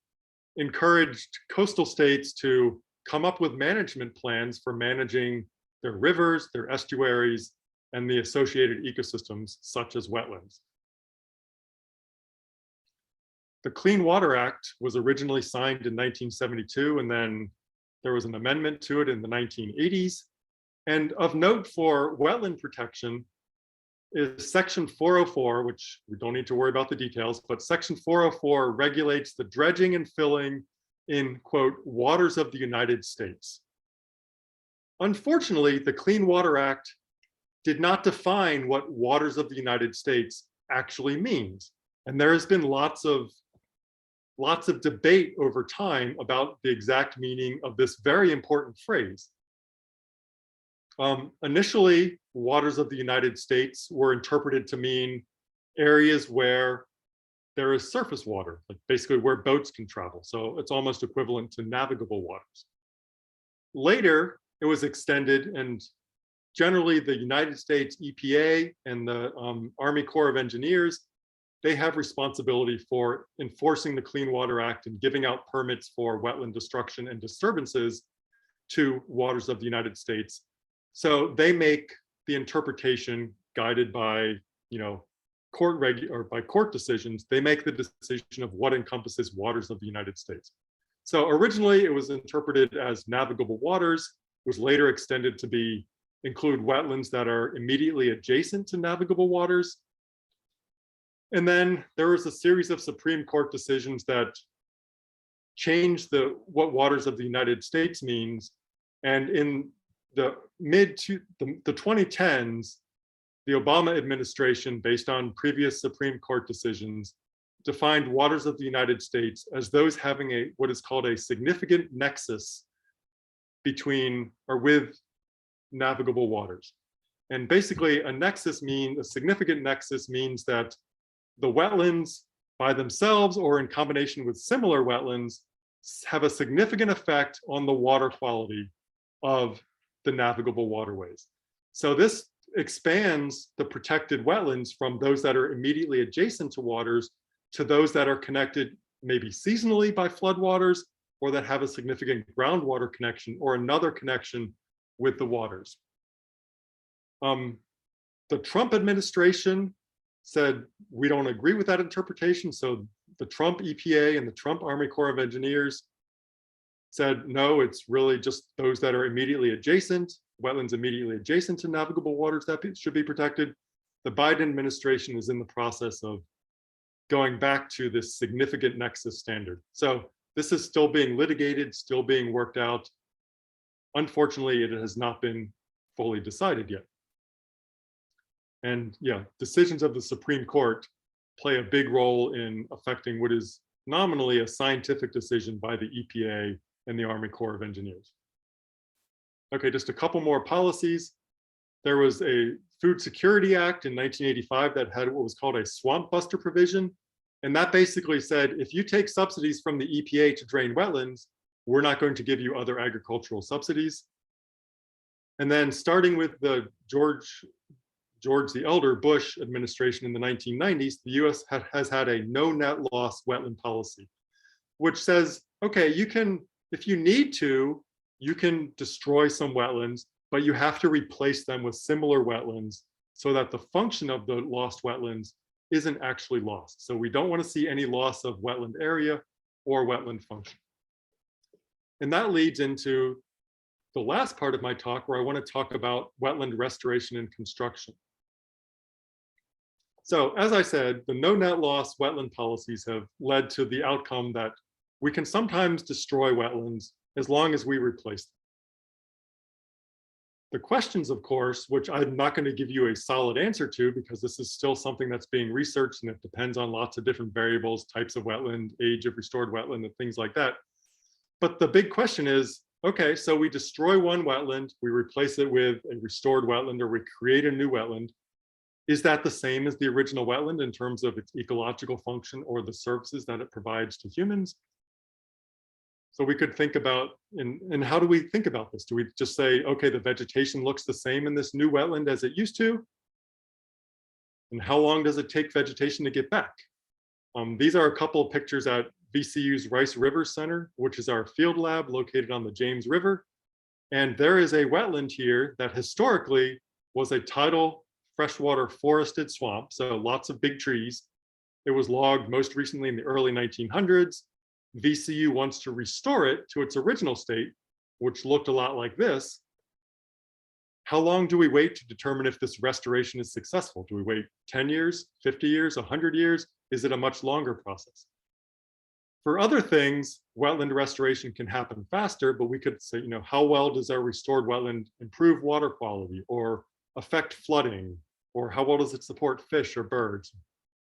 encouraged coastal states to come up with management plans for managing their rivers, their estuaries, and the associated ecosystems, such as wetlands. The Clean Water Act was originally signed in 1972, and then there was an amendment to it in the 1980s. And of note for wetland protection is Section 404, which we don't need to worry about the details, but Section 404 regulates the dredging and filling in, quote, waters of the United States. Unfortunately, the Clean Water Act did not define what waters of the United States actually means. And there has been lots of debate over time about the exact meaning of this very important phrase. Initially, waters of the United States were interpreted to mean areas where there is surface water, like basically where boats can travel. So it's almost equivalent to navigable waters. Later, it was extended, and generally the United States EPA and the Army Corps of Engineers, they have responsibility for enforcing the Clean Water Act and giving out permits for wetland destruction and disturbances to waters of the United States. So they make the interpretation guided by, court decisions. They make the decision of what encompasses waters of the United States. So originally it was interpreted as navigable waters, was later extended to include wetlands that are immediately adjacent to navigable waters. And then there was a series of Supreme Court decisions that changed what waters of the United States means. And in the the 2010s, the Obama administration, based on previous Supreme Court decisions, defined waters of the United States as those having what is called a significant nexus between or with navigable waters. And basically a significant nexus means that the wetlands by themselves or in combination with similar wetlands have a significant effect on the water quality of the navigable waterways. So this expands the protected wetlands from those that are immediately adjacent to waters to those that are connected maybe seasonally by floodwaters or that have a significant groundwater connection or another connection with the waters. The Trump administration said, we don't agree with that interpretation. So the Trump EPA and the Trump Army Corps of Engineers said, no, it's really just those that are immediately adjacent, wetlands immediately adjacent to navigable waters that should be protected. The Biden administration is in the process of going back to this significant nexus standard. So this is still being litigated, still being worked out. Unfortunately, it has not been fully decided yet. And yeah, decisions of the Supreme Court play a big role in affecting what is nominally a scientific decision by the EPA and the Army Corps of Engineers. Okay, just a couple more policies. There was a Food Security Act in 1985 that had what was called a swamp buster provision. And that basically said, if you take subsidies from the EPA to drain wetlands, we're not going to give you other agricultural subsidies. And then starting with the George the Elder Bush administration in the 1990s, the US has had a no net loss wetland policy, which says, okay, if you need to, you can destroy some wetlands, but you have to replace them with similar wetlands so that the function of the lost wetlands isn't actually lost. So we don't want to see any loss of wetland area or wetland function. And that leads into the last part of my talk, where I want to talk about wetland restoration and construction. So as I said, the no net loss wetland policies have led to the outcome that we can sometimes destroy wetlands as long as we replace them. The questions, of course, which I'm not going to give you a solid answer to because this is still something that's being researched and it depends on lots of different variables, types of wetland, age of restored wetland, and things like that. But the big question is, okay, so we destroy one wetland, we replace it with a restored wetland, or we create a new wetland. Is that the same as the original wetland in terms of its ecological function or the services that it provides to humans? So we could think about, and how do we think about this? Do we just say, okay, the vegetation looks the same in this new wetland as it used to? And how long does it take vegetation to get back? These are a couple of pictures at VCU's Rice River Center, which is our field lab located on the James River. And there is a wetland here that historically was a tidal freshwater forested swamp, so lots of big trees. It was logged most recently in the early 1900s. VCU wants to restore it to its original state, which looked a lot like this. How long do we wait to determine if this restoration is successful? Do we wait 10 years, 50 years, 100 years? Is it a much longer process? For other things, wetland restoration can happen faster, but we could say, how well does our restored wetland improve water quality or affect flooding? Or how well does it support fish or birds?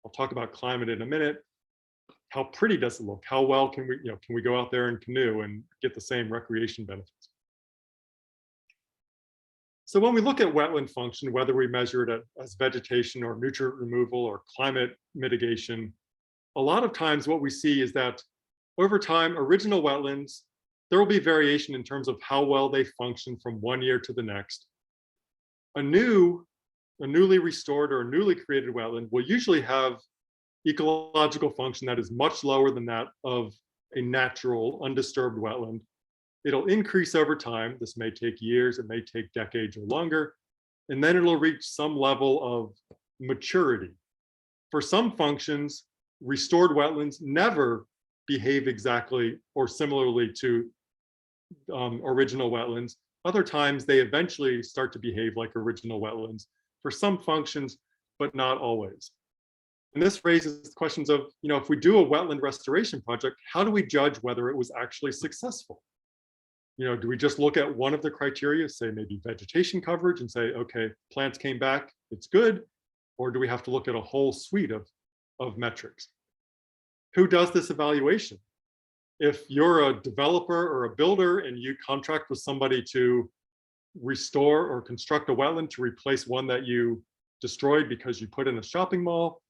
I'll talk about climate in a minute. How pretty does it look? How well can we go out there and canoe and get the same recreation benefits? So when we look at wetland function, whether we measure it as vegetation or nutrient removal or climate mitigation, a lot of times what we see is that over time, original wetlands, there will be variation in terms of how well they function from one year to the next. A newly restored or newly created wetland will usually have ecological function that is much lower than that of a natural undisturbed wetland. It'll increase over time. This may take years, it may take decades or longer, and then it'll reach some level of maturity. For some functions, restored wetlands never behave exactly or similarly to original wetlands. Other times they eventually start to behave like original wetlands for some functions, but not always. And this raises questions of, if we do a wetland restoration project, how do we judge whether it was actually successful? Do we just look at one of the criteria, say maybe vegetation coverage, and say, okay, plants came back, it's good? Or do we have to look at a whole suite of metrics? Who does this evaluation? If you're a developer or a builder and you contract with somebody to restore or construct a wetland to replace one that you destroyed because you put in a shopping mall,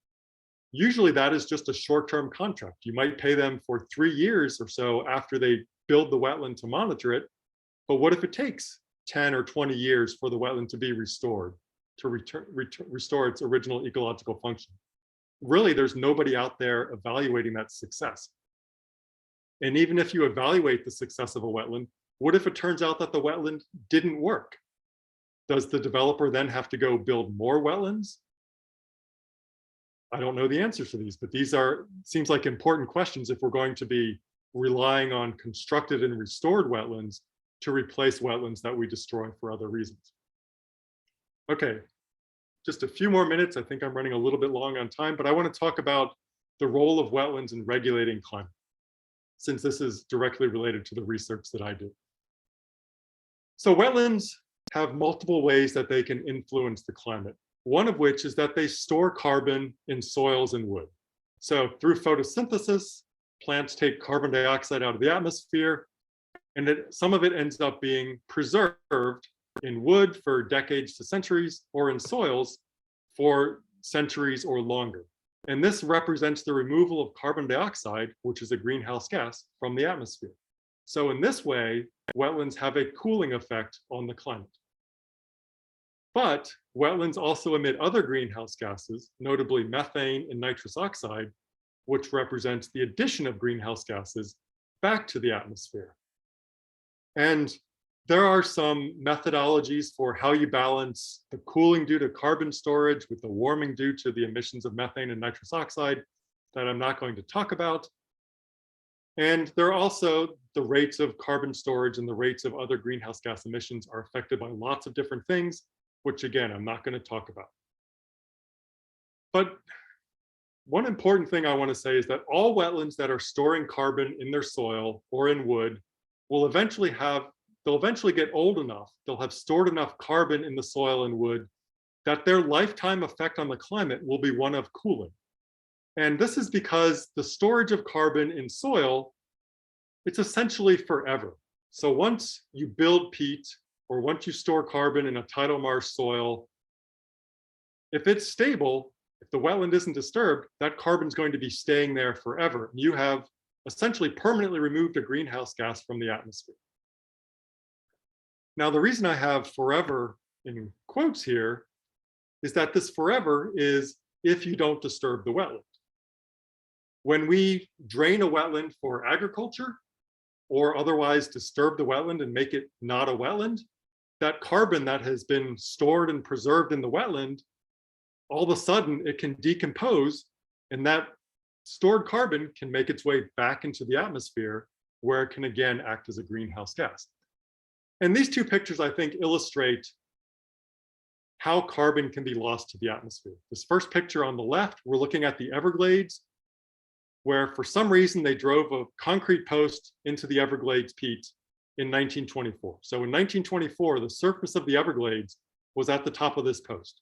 usually that is just a short-term contract. You might pay them for 3 years or so after they build the wetland to monitor it. But what if it takes 10 or 20 years for the wetland to be restored, to restore its original ecological function? Really, there's nobody out there evaluating that success. And even if you evaluate the success of a wetland, what if it turns out that the wetland didn't work? Does the developer then have to go build more wetlands? I don't know the answers to these, but these seems like important questions if we're going to be relying on constructed and restored wetlands to replace wetlands that we destroy for other reasons. Okay, just a few more minutes. I think I'm running a little bit long on time, but I want to talk about the role of wetlands in regulating climate, since this is directly related to the research that I do. So wetlands have multiple ways that they can influence the climate. One of which is that they store carbon in soils and wood. So through photosynthesis, plants take carbon dioxide out of the atmosphere, and some of it ends up being preserved in wood for decades to centuries, or in soils for centuries or longer. And this represents the removal of carbon dioxide, which is a greenhouse gas, from the atmosphere. So in this way, wetlands have a cooling effect on the climate. But wetlands also emit other greenhouse gases, notably methane and nitrous oxide, which represents the addition of greenhouse gases back to the atmosphere. And there are some methodologies for how you balance the cooling due to carbon storage with the warming due to the emissions of methane and nitrous oxide that I'm not going to talk about. And there are also the rates of carbon storage and the rates of other greenhouse gas emissions are affected by lots of different things, which again, I'm not going to talk about. But one important thing I want to say is that all wetlands that are storing carbon in their soil or in wood will eventually have they'll eventually get old enough, they'll have stored enough carbon in the soil and wood that their lifetime effect on the climate will be one of cooling. And this is because the storage of carbon in soil, it's essentially forever. So once you build peat, or once you store carbon in a tidal marsh soil, if it's stable, if the wetland isn't disturbed, that carbon's going to be staying there forever. You have essentially permanently removed a greenhouse gas from the atmosphere. Now, the reason I have forever in quotes here is that this forever is if you don't disturb the wetland. When we drain a wetland for agriculture or otherwise disturb the wetland and make it not a wetland, that carbon that has been stored and preserved in the wetland, all of a sudden it can decompose, and that stored carbon can make its way back into the atmosphere where it can again act as a greenhouse gas. And these two pictures, I think, illustrate how carbon can be lost to the atmosphere. This first picture on the left, we're looking at the Everglades, where for some reason they drove a concrete post into the Everglades peat in 1924. So in 1924, the surface of the Everglades was at the top of this post.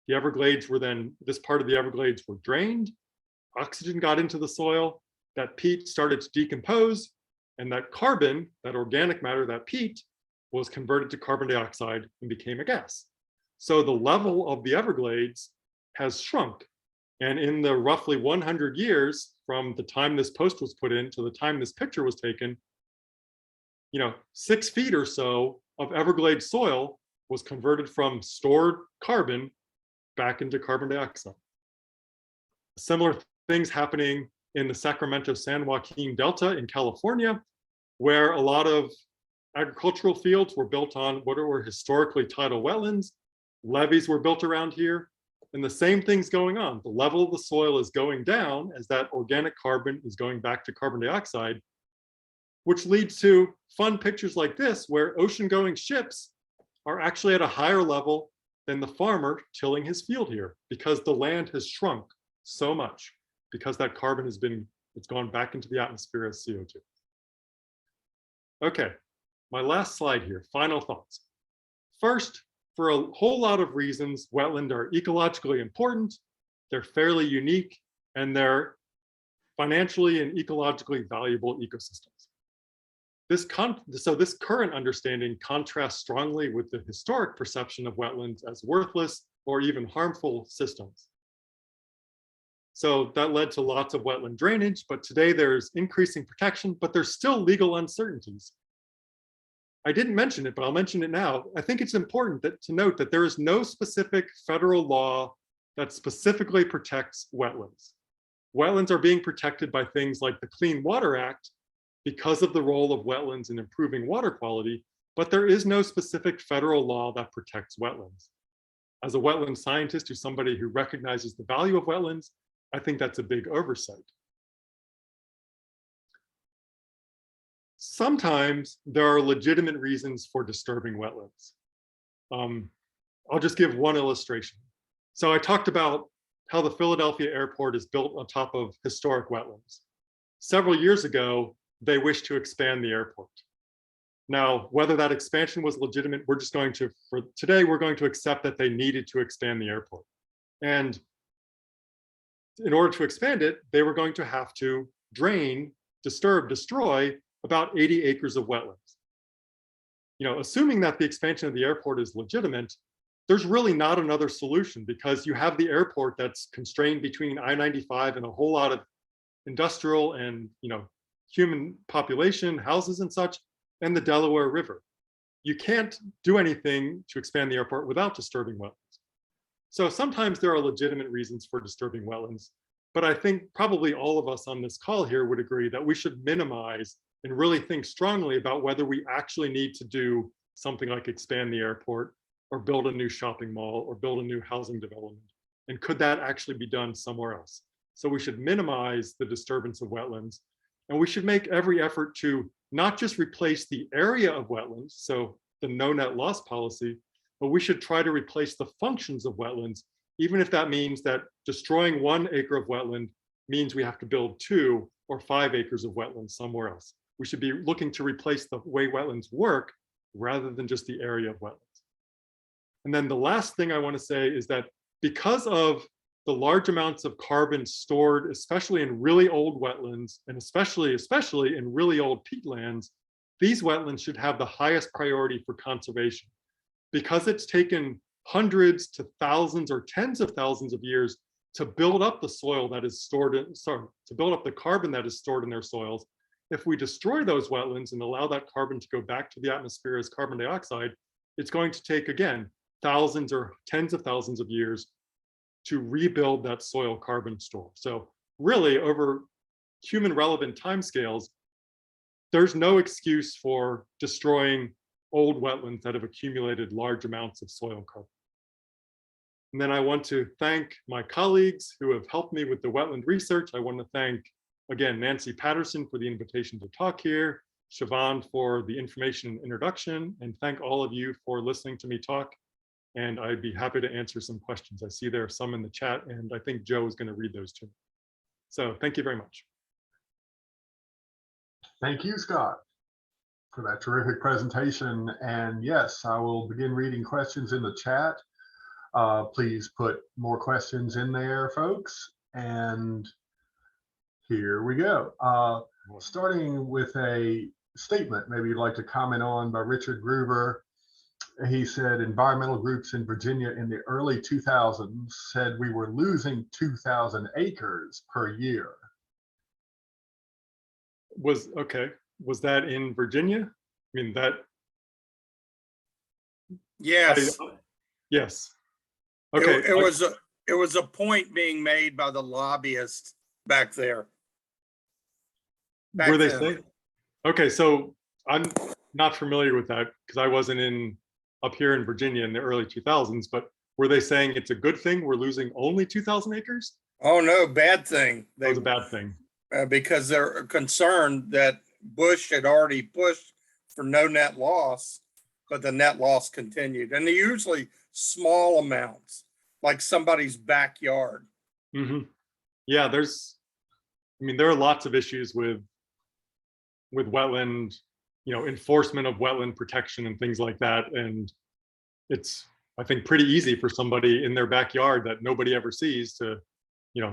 The Everglades were then, this part of the Everglades were drained, oxygen got into the soil, that peat started to decompose, and that carbon, that organic matter, that peat, was converted to carbon dioxide and became a gas. So the level of the Everglades has shrunk. And in the roughly 100 years from the time this post was put in to the time this picture was taken, 6 feet or so of Everglades soil was converted from stored carbon back into carbon dioxide. Similar things happening in the Sacramento-San Joaquin Delta in California, where a lot of agricultural fields were built on what were historically tidal wetlands. Levees were built around here, and the same thing's going on. The level of the soil is going down as that organic carbon is going back to carbon dioxide, which leads to fun pictures like this, where ocean-going ships are actually at a higher level than the farmer tilling his field here, because the land has shrunk so much, because that carbon it's gone back into the atmosphere as CO2. Okay, my last slide here, final thoughts. First, for a whole lot of reasons, wetlands are ecologically important, they're fairly unique, and they're financially and ecologically valuable ecosystems. So this current understanding contrasts strongly with the historic perception of wetlands as worthless or even harmful systems. So that led to lots of wetland drainage, but today there's increasing protection, but there's still legal uncertainties. I didn't mention it, but I'll mention it now. I think it's important to note that there is no specific federal law that specifically protects wetlands. Wetlands are being protected by things like the Clean Water Act because of the role of wetlands in improving water quality, but there is no specific federal law that protects wetlands. As a wetland scientist, who's somebody who recognizes the value of wetlands, I think that's a big oversight. Sometimes there are legitimate reasons for disturbing wetlands. I'll just give one illustration. So I talked about how the Philadelphia airport is built on top of historic wetlands. Several years ago, they wished to expand the airport. Now, whether that expansion was legitimate, for today, we're going to accept that they needed to expand the airport. And in order to expand it, they were going to have to drain, destroy about 80 acres of wetlands. Assuming that the expansion of the airport is legitimate, there's really not another solution, because you have the airport that's constrained between I-95 and a whole lot of industrial and human population, houses and such, and the Delaware River. You can't do anything to expand the airport without disturbing wetlands. So sometimes there are legitimate reasons for disturbing wetlands, but I think probably all of us on this call here would agree that we should minimize and really think strongly about whether we actually need to do something like expand the airport or build a new shopping mall or build a new housing development. And could that actually be done somewhere else? So we should minimize the disturbance of wetlands, and we should make every effort to not just replace the area of wetlands, so the no net loss policy, but we should try to replace the functions of wetlands, even if that means that destroying 1 acre of wetland means we have to build 2 or 5 acres of wetland somewhere else. we should be looking to replace the way wetlands work rather than just the area of wetlands. And then the last thing I want to say is that because of the large amounts of carbon stored, especially in really old wetlands, and especially in really old peatlands, these wetlands should have the highest priority for conservation. Because it's taken hundreds to thousands or tens of thousands of years to build up the soil that is stored in, to build up the carbon that is stored in their soils. If we destroy those wetlands and allow that carbon to go back to the atmosphere as carbon dioxide, it's going to take, again, thousands or tens of thousands of years to rebuild that soil carbon store. So really, over human relevant timescales, there's no excuse for destroying old wetlands that have accumulated large amounts of soil carbon. And then I want to thank my colleagues who have helped me with the wetland research. I want to thank, again, Nancy Patterson for the invitation to talk here, Siobhan for the information and introduction, and thank all of you for listening to me talk. And I'd be happy to answer some questions. I see there are some in the chat, and I think Joe is going to read those too. So thank you very much. Thank you, Scott, for that terrific presentation. And yes, I will begin reading questions in the chat. Please put more questions in there, folks. And here we go. Starting with a statement maybe you'd like to comment on by Richard Gruber. He said environmental groups in Virginia in the early 2000s said we were losing 2,000 acres per year. Was that in Virginia? I mean, that. Yes. Yes. Okay. It was a point being made by the lobbyists back there. Were they saying? Okay, so I'm not familiar with that because I wasn't up here in Virginia in the early 2000s, but were they saying it's a good thing we're losing only 2,000 acres? Oh, no, bad thing. That was a bad thing. Because they're concerned that Bush had already pushed for no net loss, but the net loss continued. And they're usually small amounts, like somebody's backyard. Mm-hmm. Yeah, there are lots of issues with wetland, enforcement of wetland protection and things like that. And it's, I think, pretty easy for somebody in their backyard that nobody ever sees to,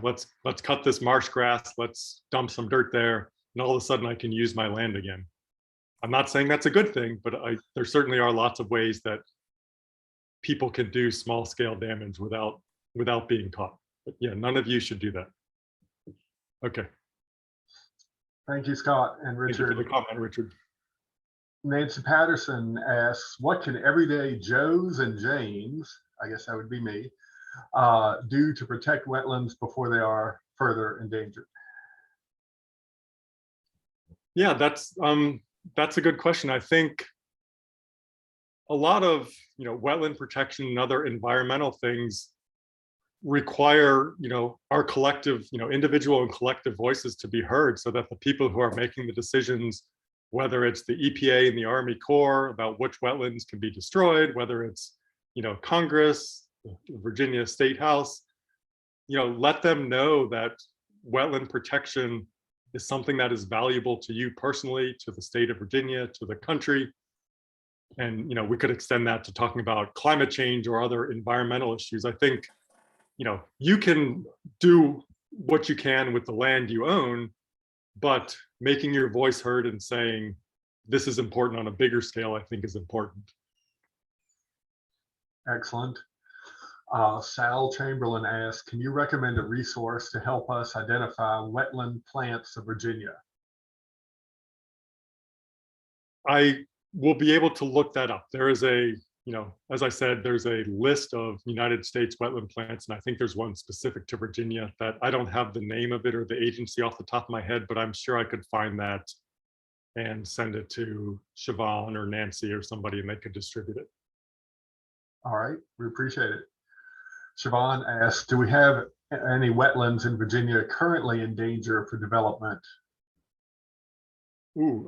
let's cut this marsh grass, let's dump some dirt there, and all of a sudden I can use my land again. I'm not saying that's a good thing, but there certainly are lots of ways that people can do small scale damage without being caught. But yeah, none of you should do that. Okay. Thank you, Scott and Richard. Thank you for the comment, Richard. Nancy Patterson asks, what can everyday Joes and Janes, I guess that would be me, do to protect wetlands before they are further endangered? Yeah, that's a good question. I think a lot of wetland protection and other environmental things require our collective, individual and collective voices to be heard, so that the people who are making the decisions, whether it's the EPA and the Army Corps about which wetlands can be destroyed, whether it's Congress, the Virginia State House, let them know that wetland protection is something that is valuable to you personally, to the state of Virginia, to the country. And we could extend that to talking about climate change or other environmental issues. I think you can do what you can with the land you own, but making your voice heard and saying this is important on a bigger scale, I think, is important. Excellent. Sal Chamberlain asks, can you recommend a resource to help us identify wetland plants of Virginia? I will be able to look that up. There is as I said, there's a list of United States wetland plants, and I think there's one specific to Virginia that I don't have the name of it or the agency off the top of my head, but I'm sure I could find that and send it to Siobhan or Nancy or somebody, and they could distribute it. All right, we appreciate it. Siobhan asks, do we have any wetlands in Virginia currently in danger for development? Ooh,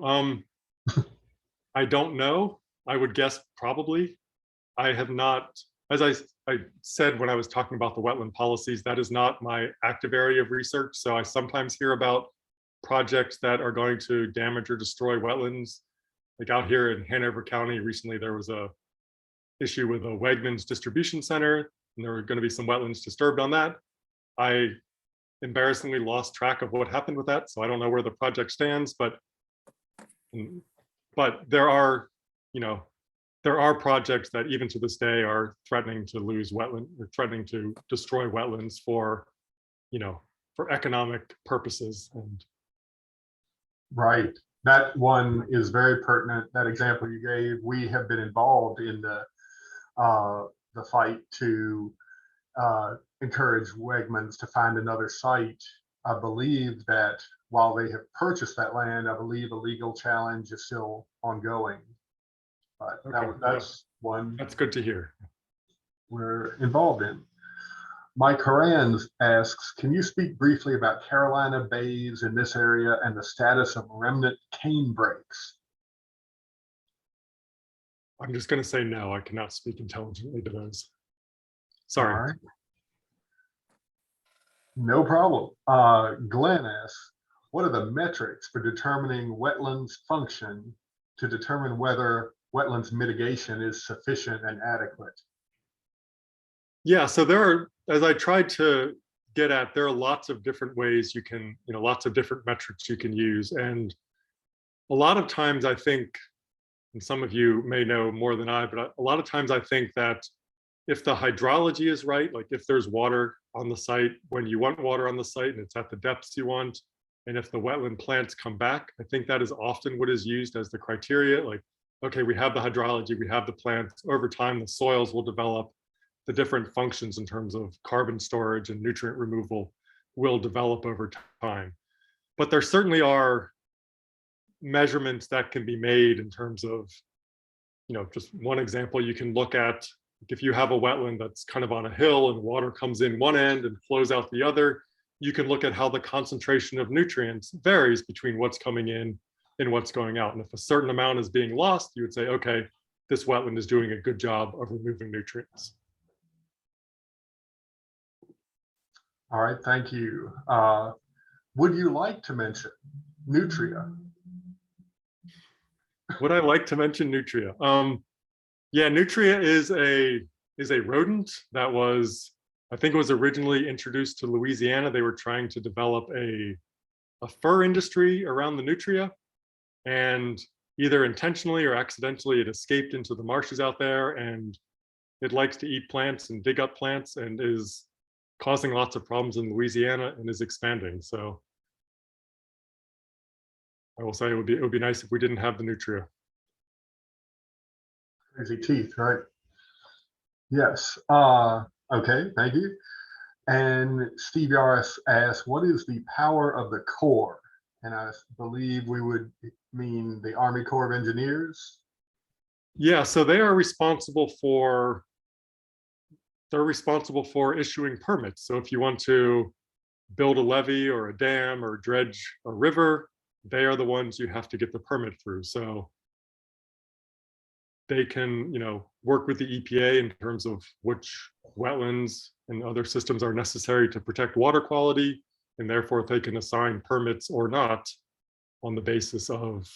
I don't know. I would guess probably. I have not, as I said when I was talking about the wetland policies, that is not my active area of research. So I sometimes hear about projects that are going to damage or destroy wetlands. Like out here in Hanover County, recently there was a issue with a Wegmans distribution center, and there were going to be some wetlands disturbed on that. I embarrassingly lost track of what happened with that, so I don't know where the project stands, but there are, there are projects that even to this day are threatening to lose wetland, or threatening to destroy wetlands for, for economic purposes. And Right. That one is very pertinent. That example you gave, we have been involved in the fight to encourage Wegmans to find another site. I believe that while they have purchased that land, I believe a legal challenge is still ongoing. But Okay, that's one that's good to hear. we're involved in. Mike Horan asks, can you speak briefly about Carolina bays in this area and the status of remnant cane breaks? I'm just going to say no, I cannot speak intelligently to those. Sorry. All right. No problem. Glenn asks, what are the metrics for determining wetlands function to determine whether wetlands mitigation is sufficient and adequate? Yeah, so there are, as I tried to get at, there are lots of different ways you can, lots of different metrics you can use. And a lot of times I think, and some of you may know more than I, but a lot of times I think that if the hydrology is right, like if there's water on the site when you want water on the site and it's at the depths you want, and if the wetland plants come back, I think that is often what is used as the criteria. Like, okay, we have the hydrology, we have the plants, over time the soils will develop, the different functions in terms of carbon storage and nutrient removal will develop over time. But there certainly are measurements that can be made in terms of, just one example you can look at, if you have a wetland that's kind of on a hill and water comes in one end and flows out the other, you can look at how the concentration of nutrients varies between what's coming in and what's going out. And if a certain amount is being lost, you would say, okay, this wetland is doing a good job of removing nutrients. All right, thank you. Would you like to mention nutria? Would I like to mention nutria? Yeah, nutria is a rodent that was, I think it was originally introduced to Louisiana. They were trying to develop a fur industry around the nutria, and either intentionally or accidentally it escaped into the marshes out there, and it likes to eat plants and dig up plants and is causing lots of problems in Louisiana and is expanding. So I will say it would be nice if we didn't have the nutria. Crazy teeth, right? Yes. Okay, thank you. And Steve Yaris asks, what is the power of the Corps? And I believe we would mean the Army Corps of Engineers. Yeah, so they are responsible for, issuing permits. So if you want to build a levee or a dam or dredge a river, they are the ones you have to get the permit through. So they can, work with the EPA in terms of which wetlands and other systems are necessary to protect water quality, and therefore they can assign permits or not on the basis of,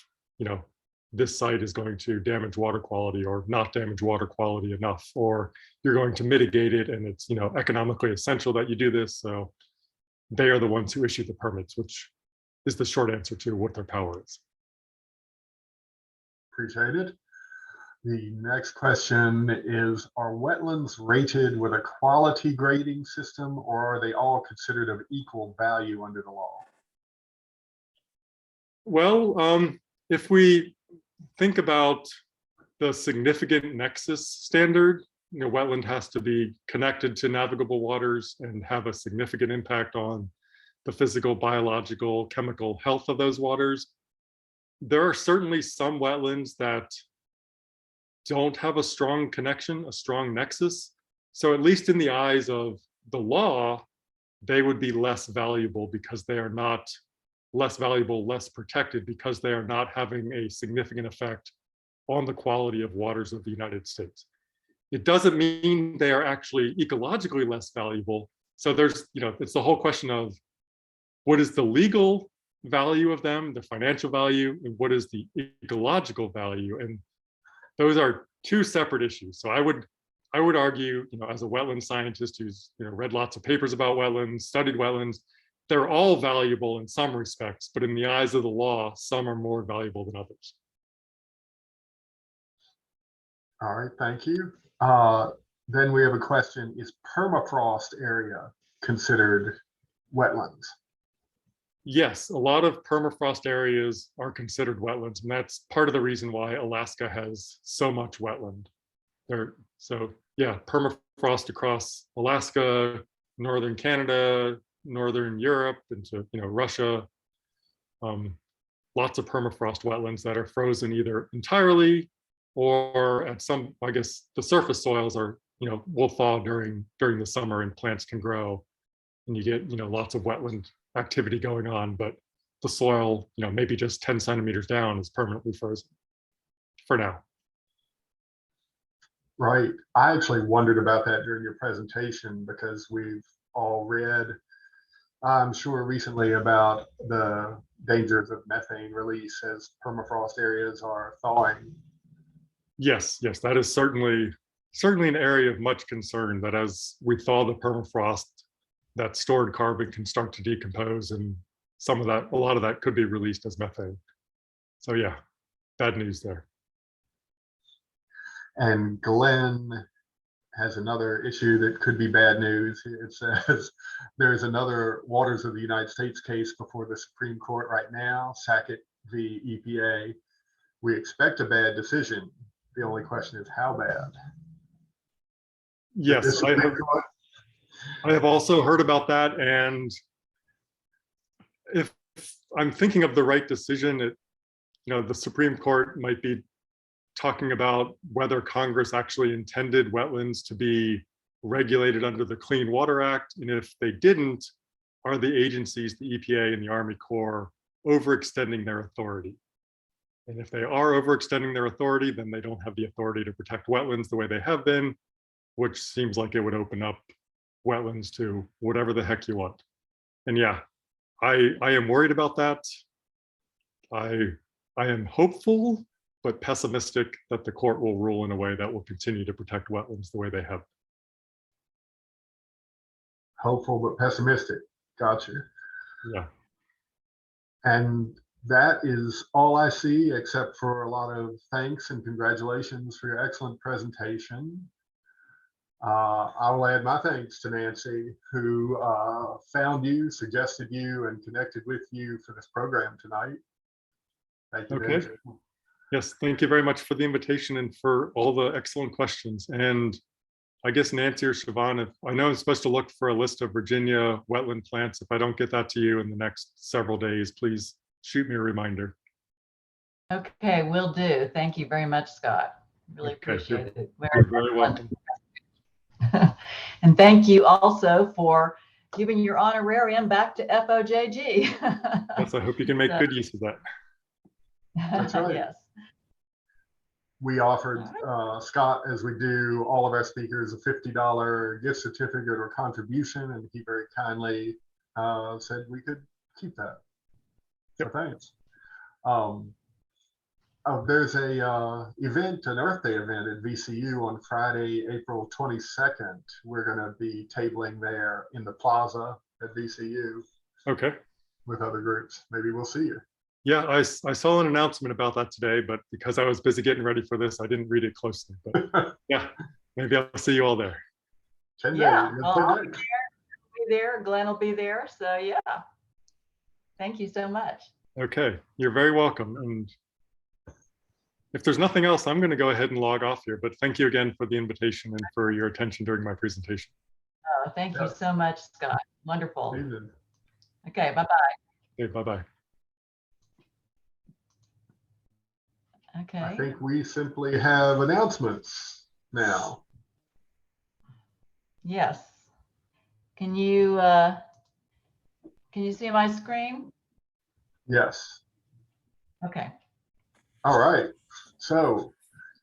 this site is going to damage water quality or not damage water quality enough, or you're going to mitigate it and it's, economically essential that you do this. So they are the ones who issue the permits, which is the short answer to what their power is. Appreciate it. The next question is, are wetlands rated with a quality grading system, or are they all considered of equal value under the law? Well, if we think about the significant nexus standard, wetland has to be connected to navigable waters and have a significant impact on the physical, biological, chemical health of those waters. There are certainly some wetlands that don't have a strong connection, a strong nexus. So at least in the eyes of the law, they would be less valuable because they are not less valuable, less protected, because they are not having a significant effect on the quality of waters of the United States. It doesn't mean they are actually ecologically less valuable. So there's, it's the whole question of what is the legal value of them, the financial value, and what is the ecological value. And those are two separate issues. So I would argue, as a wetland scientist who's read lots of papers about wetlands, studied wetlands, they're all valuable in some respects, but in the eyes of the law, some are more valuable than others. All right, thank you. Then we have a question, is permafrost area considered wetlands? Yes, a lot of permafrost areas are considered wetlands, and that's part of the reason why Alaska has so much wetland. So yeah, permafrost across Alaska, northern Canada, northern Europe, into Russia. Lots of permafrost wetlands that are frozen either entirely or at some, I guess, the surface soils are will thaw during the summer and plants can grow, and you get lots of wetland activity going on, but the soil maybe just 10 centimeters down is permanently frozen for now. Right. I actually wondered about that during your presentation because we've all read, I'm sure recently, about the dangers of methane release as permafrost areas are thawing. Yes, that is certainly an area of much concern, that as we thaw the permafrost, that stored carbon can start to decompose, and a lot of that could be released as methane. So yeah, bad news there. And Glenn has another issue that could be bad news. It says there's another Waters of the United States case before the Supreme Court right now, Sackett v. EPA. We expect a bad decision. The only question is how bad. Yes, I have also heard about that, and if I'm thinking of the right decision, the Supreme Court might be talking about whether Congress actually intended wetlands to be regulated under the Clean Water Act, and if they didn't, are the agencies, the EPA and the Army Corps, overextending their authority? And if they are overextending their authority, then they don't have the authority to protect wetlands the way they have been, which seems like it would open up wetlands to whatever the heck you want. And yeah, I am worried about that. I am hopeful, but pessimistic that the court will rule in a way that will continue to protect wetlands the way they have. Hopeful but pessimistic. Gotcha. Yeah. And that is all I see, except for a lot of thanks and congratulations for your excellent presentation. I will add my thanks to Nancy, who found you, suggested you, and connected with you for this program tonight. Thank you, Okay. Nancy. Yes, thank you very much for the invitation and for all the excellent questions. And I guess Nancy or Siobhan, if I know I'm supposed to look for a list of Virginia wetland plants. If I don't get that to you in the next several days, please shoot me a reminder. Okay, will do. Thank you very much, Scott. Really Okay, appreciate it. You're very welcome. And thank you also for giving your honorarium back to FOJG. Yes, I hope you can make good use of that. That's right. Yes. We offered Scott, as we do all of our speakers, a $50 gift certificate or contribution, and he very kindly said we could keep that. So thanks. There's a event, an Earth Day event at VCU on Friday, April 22nd. We're going to be tabling there in the plaza at VCU. Okay. With other groups. Maybe we'll see you. Yeah, I saw an announcement about that today, but because I was busy getting ready for this, I didn't read it closely. But yeah, maybe I'll see you all there. Yeah, well, I'll be there. Glenn will be there. So yeah, thank you so much. Okay, you're very welcome. And if there's nothing else, I'm going to go ahead and log off here. But thank you again for the invitation and for your attention during my presentation. Oh, thank you so much, Scott. Wonderful. Evening. Okay, bye-bye. Okay, bye-bye. Okay. I think we simply have announcements now. Yes. Can you see my screen? Yes. Okay. All right. So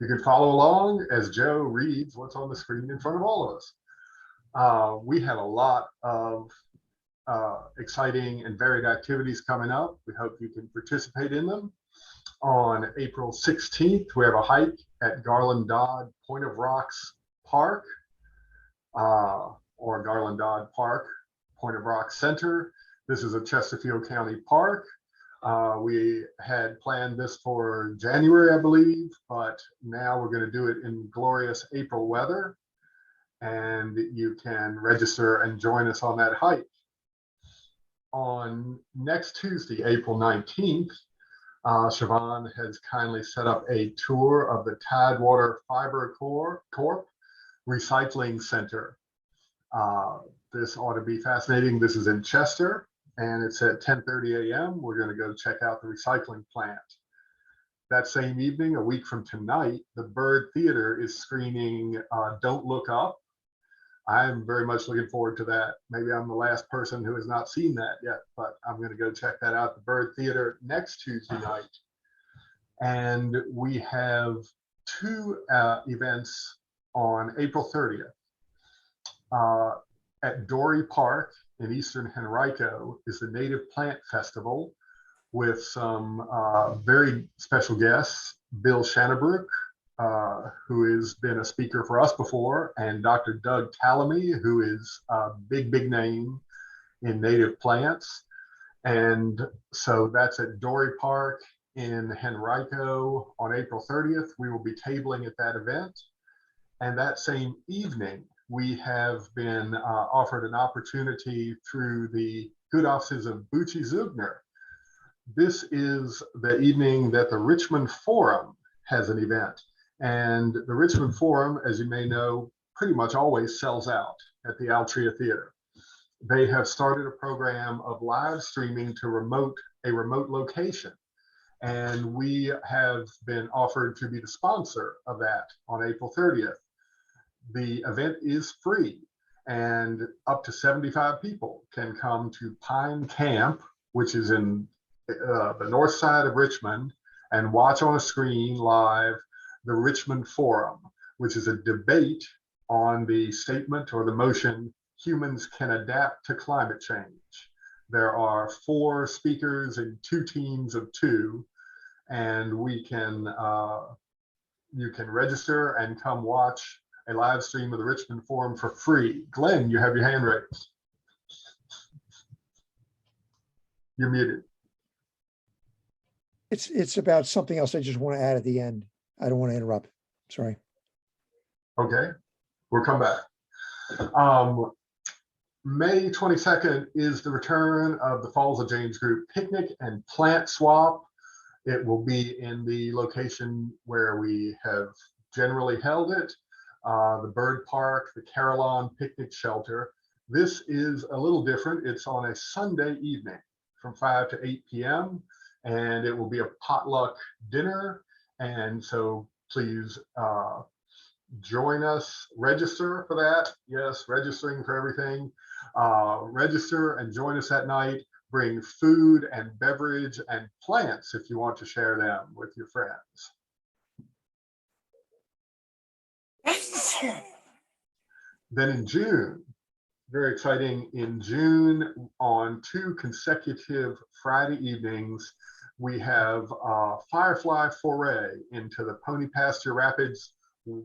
you can follow along as Joe reads what's on the screen in front of all of us. We have a lot of exciting and varied activities coming up. We hope you can participate in them. On April 16th, we have a hike at Garland Dodd Point of Rocks Park, or Garland Dodd Park, Point of Rocks Center. This is a Chesterfield County park. We had planned this for January, I believe, but now we're going to do it in glorious April weather. And you can register and join us on that hike. On next Tuesday, April 19th, Siobhan has kindly set up a tour of the Tidewater Fiber Corp Recycling Center. This ought to be fascinating. This is in Chester, and it's at 10:30 a.m. We're going to go check out the recycling plant. That same evening, a week from tonight, the Bird Theater is screening Don't Look Up. I'm very much looking forward to that. Maybe I'm the last person who has not seen that yet, but I'm going to go check that out at the Bird Theater next Tuesday night. And we have two events on April 30th. At Dory Park in Eastern Henrico is the Native Plant Festival with some very special guests, Bill Shannabrook, who has been a speaker for us before, and Dr. Doug Tallamy, who is a big name in native plants. And so that's at Dory Park in Henrico on April 30th. We will be tabling at that event. And that same evening, we have been offered an opportunity through the good offices of Bucci Zugner. This is the evening that the Richmond Forum has an event. And the Richmond Forum, as you may know, pretty much always sells out at the Altria Theater. They have started a program of live streaming to a remote location. And we have been offered to be the sponsor of that on April 30th. The event is free, and up to 75 people can come to Pine Camp, which is in the north side of Richmond, and watch on a screen live the Richmond Forum, which is a debate on the statement or the motion, humans can adapt to climate change. There are 4 speakers in 2 teams of 2, and you can register and come watch a live stream of the Richmond Forum for free. Glenn, you have your hand raised. You're muted. It's about something else I just want to add at the end. I don't want to interrupt. Sorry. Okay, we'll come back. May 22nd is the return of the Falls of James Group Picnic and Plant Swap. It will be in the location where we have generally held it, the Bird Park, the Carillon Picnic Shelter. This is a little different. It's on a Sunday evening from 5 to 8 p.m. and it will be a potluck dinner. And so please join us, register for that. Yes, registering for everything. Register and join us that night. Bring food and beverage and plants if you want to share them with your friends. Then in June, very exciting, in June on 2 consecutive Friday evenings, we have a Firefly foray into the Pony Pasture Rapids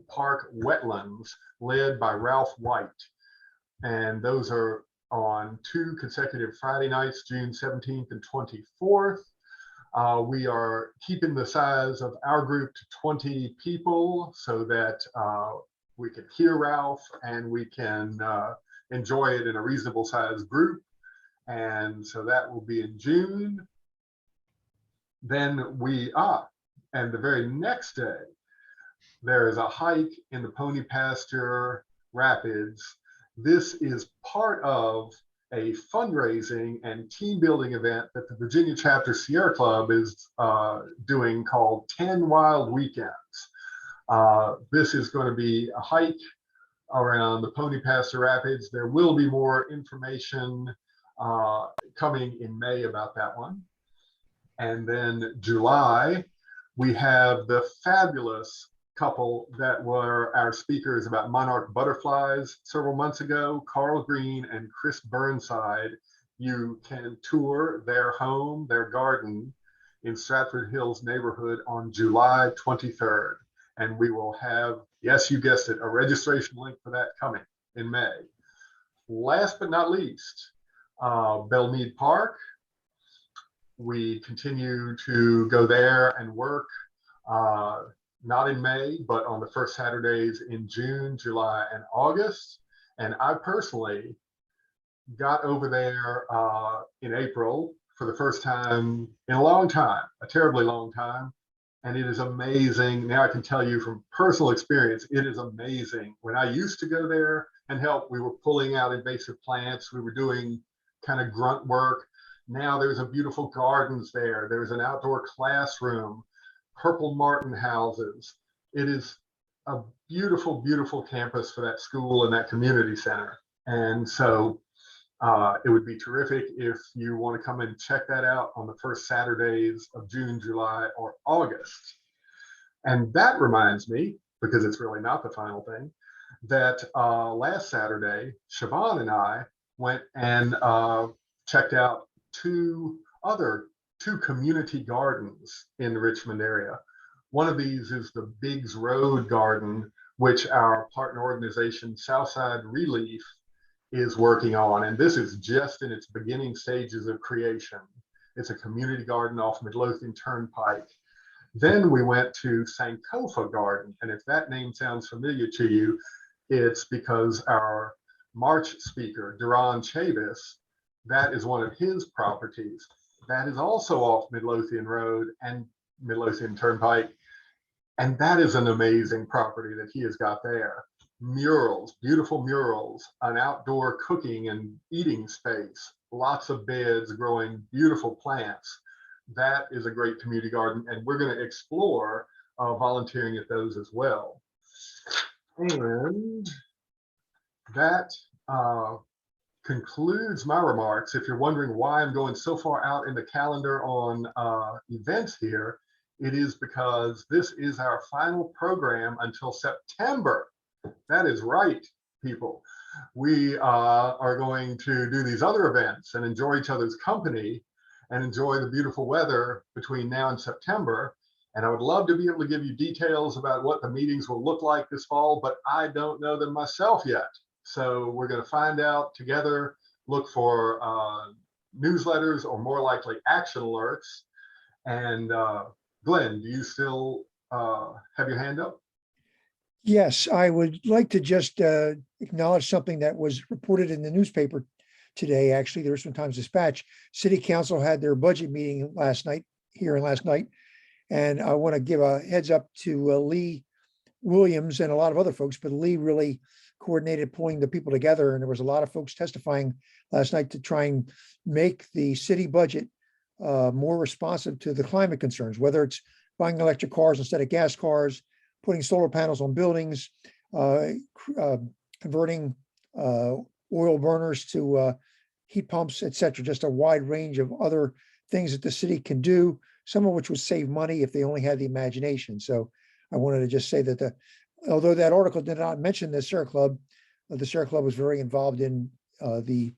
Park wetlands led by Ralph White. And those are on 2 consecutive Friday nights, June 17th and 24th. We are keeping the size of our group to 20 people so that we can hear Ralph and we can enjoy it in a reasonable sized group. And so that will be in June. Then and the very next day, there is a hike in the Pony Pasture Rapids. This is part of a fundraising and team building event that the Virginia Chapter Sierra Club is doing called 10 Wild Weekends. This is going to be a hike around the Pony Pasture Rapids. There will be more information coming in May about that one. And then July, we have the fabulous couple that were our speakers about monarch butterflies several months ago, Carl Green and Chris Burnside. you can tour their home, their garden in Stratford Hills neighborhood on July 23rd. And we will have, yes, you guessed it, a registration link for that coming in May. Last but not least, Belmead Park. We continue to go there and work, not in May, but on the first Saturdays in June, July, and August. And I personally got over there in April for the first time in a long time, a terribly long time. And it is amazing. Now I can tell you from personal experience, it is amazing. When I used to go there and help, we were pulling out invasive plants. We were doing kind of grunt work. Now there's a beautiful gardens there. There's an outdoor classroom, purple martin houses. It is a beautiful, beautiful campus for that school and that community center. And so it would be terrific if you want to come and check that out on the first Saturdays of June, July, or August. And that reminds me, because it's really not the final thing, that last Saturday, Siobhan and I went and checked out two community gardens in the Richmond area. One of these is the Biggs Road Garden, which our partner organization, Southside Relief, is working on. And this is just in its beginning stages of creation. It's a community garden off Midlothian Turnpike. Then we went to Sankofa Garden. And if that name sounds familiar to you, it's because our March speaker, Duran Chavis, that is one of his properties. That is also off Midlothian Road and Midlothian Turnpike. And that is an amazing property that he has got there. Murals, beautiful murals, an outdoor cooking and eating space, lots of beds growing beautiful plants. That is a great community garden, and we're going to explore volunteering at those as well. And that concludes my remarks. If you're wondering why I'm going so far out in the calendar on events here, it is because this is our final program until September. That is right, people. We are going to do these other events and enjoy each other's company and enjoy the beautiful weather between now and September. And I would love to be able to give you details about what the meetings will look like this fall, but I don't know them myself yet. So we're going to find out together, look for newsletters or more likely action alerts. And Glenn, do you still have your hand up? Yes, I would like to just acknowledge something that was reported in the newspaper today. Actually, the Richmond Times Dispatch. City Council had their budget meeting last night, and I want to give a heads up to Lee Williams and a lot of other folks, but Lee really coordinated pulling the people together, and there was a lot of folks testifying last night to try and make the city budget more responsive to the climate concerns, whether it's buying electric cars instead of gas cars, putting solar panels on buildings, converting oil burners to heat pumps, et cetera. Just a wide range of other things that the city can do, some of which would save money if they only had the imagination. So I wanted to just say that although that article did not mention the Sierra Club was very involved in the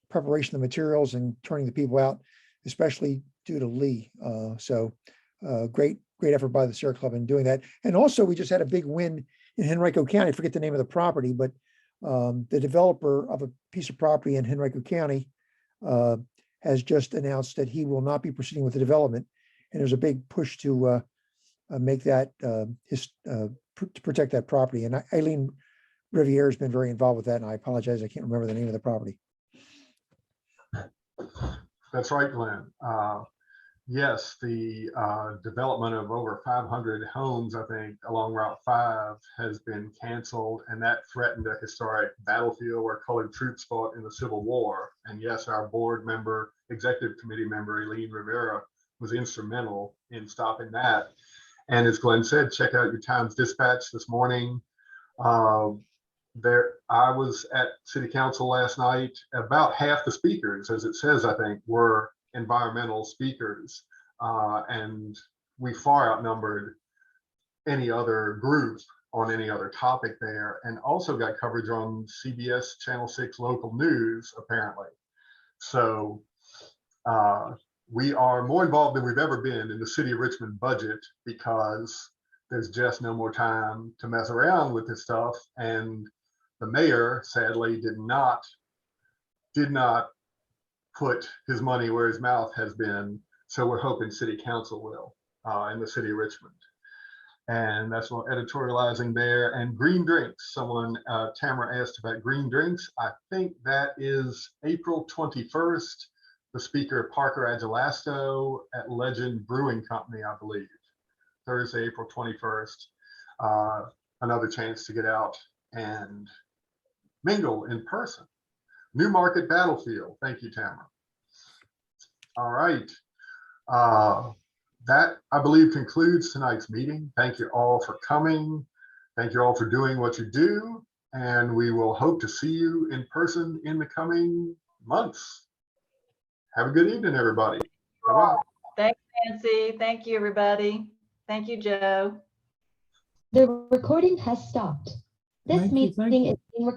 preparation of materials and turning the people out, especially due to Lee. Great effort by the Sierra Club in doing that. And also, we just had a big win in Henrico County. I forget the name of the property, but the developer of a piece of property in Henrico County has just announced that he will not be proceeding with the development. And there's a big push to make that to protect that property. And Eileen Riviere has been very involved with that. And I apologize, I can't remember the name of the property. That's right, Glenn. Yes, the development of over 500 homes, I think, along Route 5 has been canceled, and that threatened a historic battlefield where colored troops fought in the Civil War. And yes, our board member, executive committee member, Eileen Rivera, was instrumental in stopping that. And as Glenn said, check out your Times Dispatch this morning. I was at City Council last night. About half the speakers, as it says, I think, were environmental speakers, and we far outnumbered any other group on any other topic there, and also got coverage on CBS Channel 6 local news, apparently. So we are more involved than we've ever been in the city of Richmond budget because there's just no more time to mess around with this stuff. And the mayor sadly did not put his money where his mouth has been. So we're hoping city council will in the city of Richmond. And that's what editorializing there. And green drinks, someone, Tamara asked about green drinks. I think that is April 21st. The speaker, Parker Agelasto at Legend Brewing Company, I believe. Thursday, April 21st. Another chance to get out and mingle in person. Newmarket Battlefield. Thank you, Tamara. All right. That, I believe, concludes tonight's meeting. Thank you all for coming. Thank you all for doing what you do. And we will hope to see you in person in the coming months. Have a good evening, everybody. Bye-bye. Thanks, Nancy. Thank you, everybody. Thank you, Joe. The recording has stopped. This Thank you, thank meeting you. is being recorded.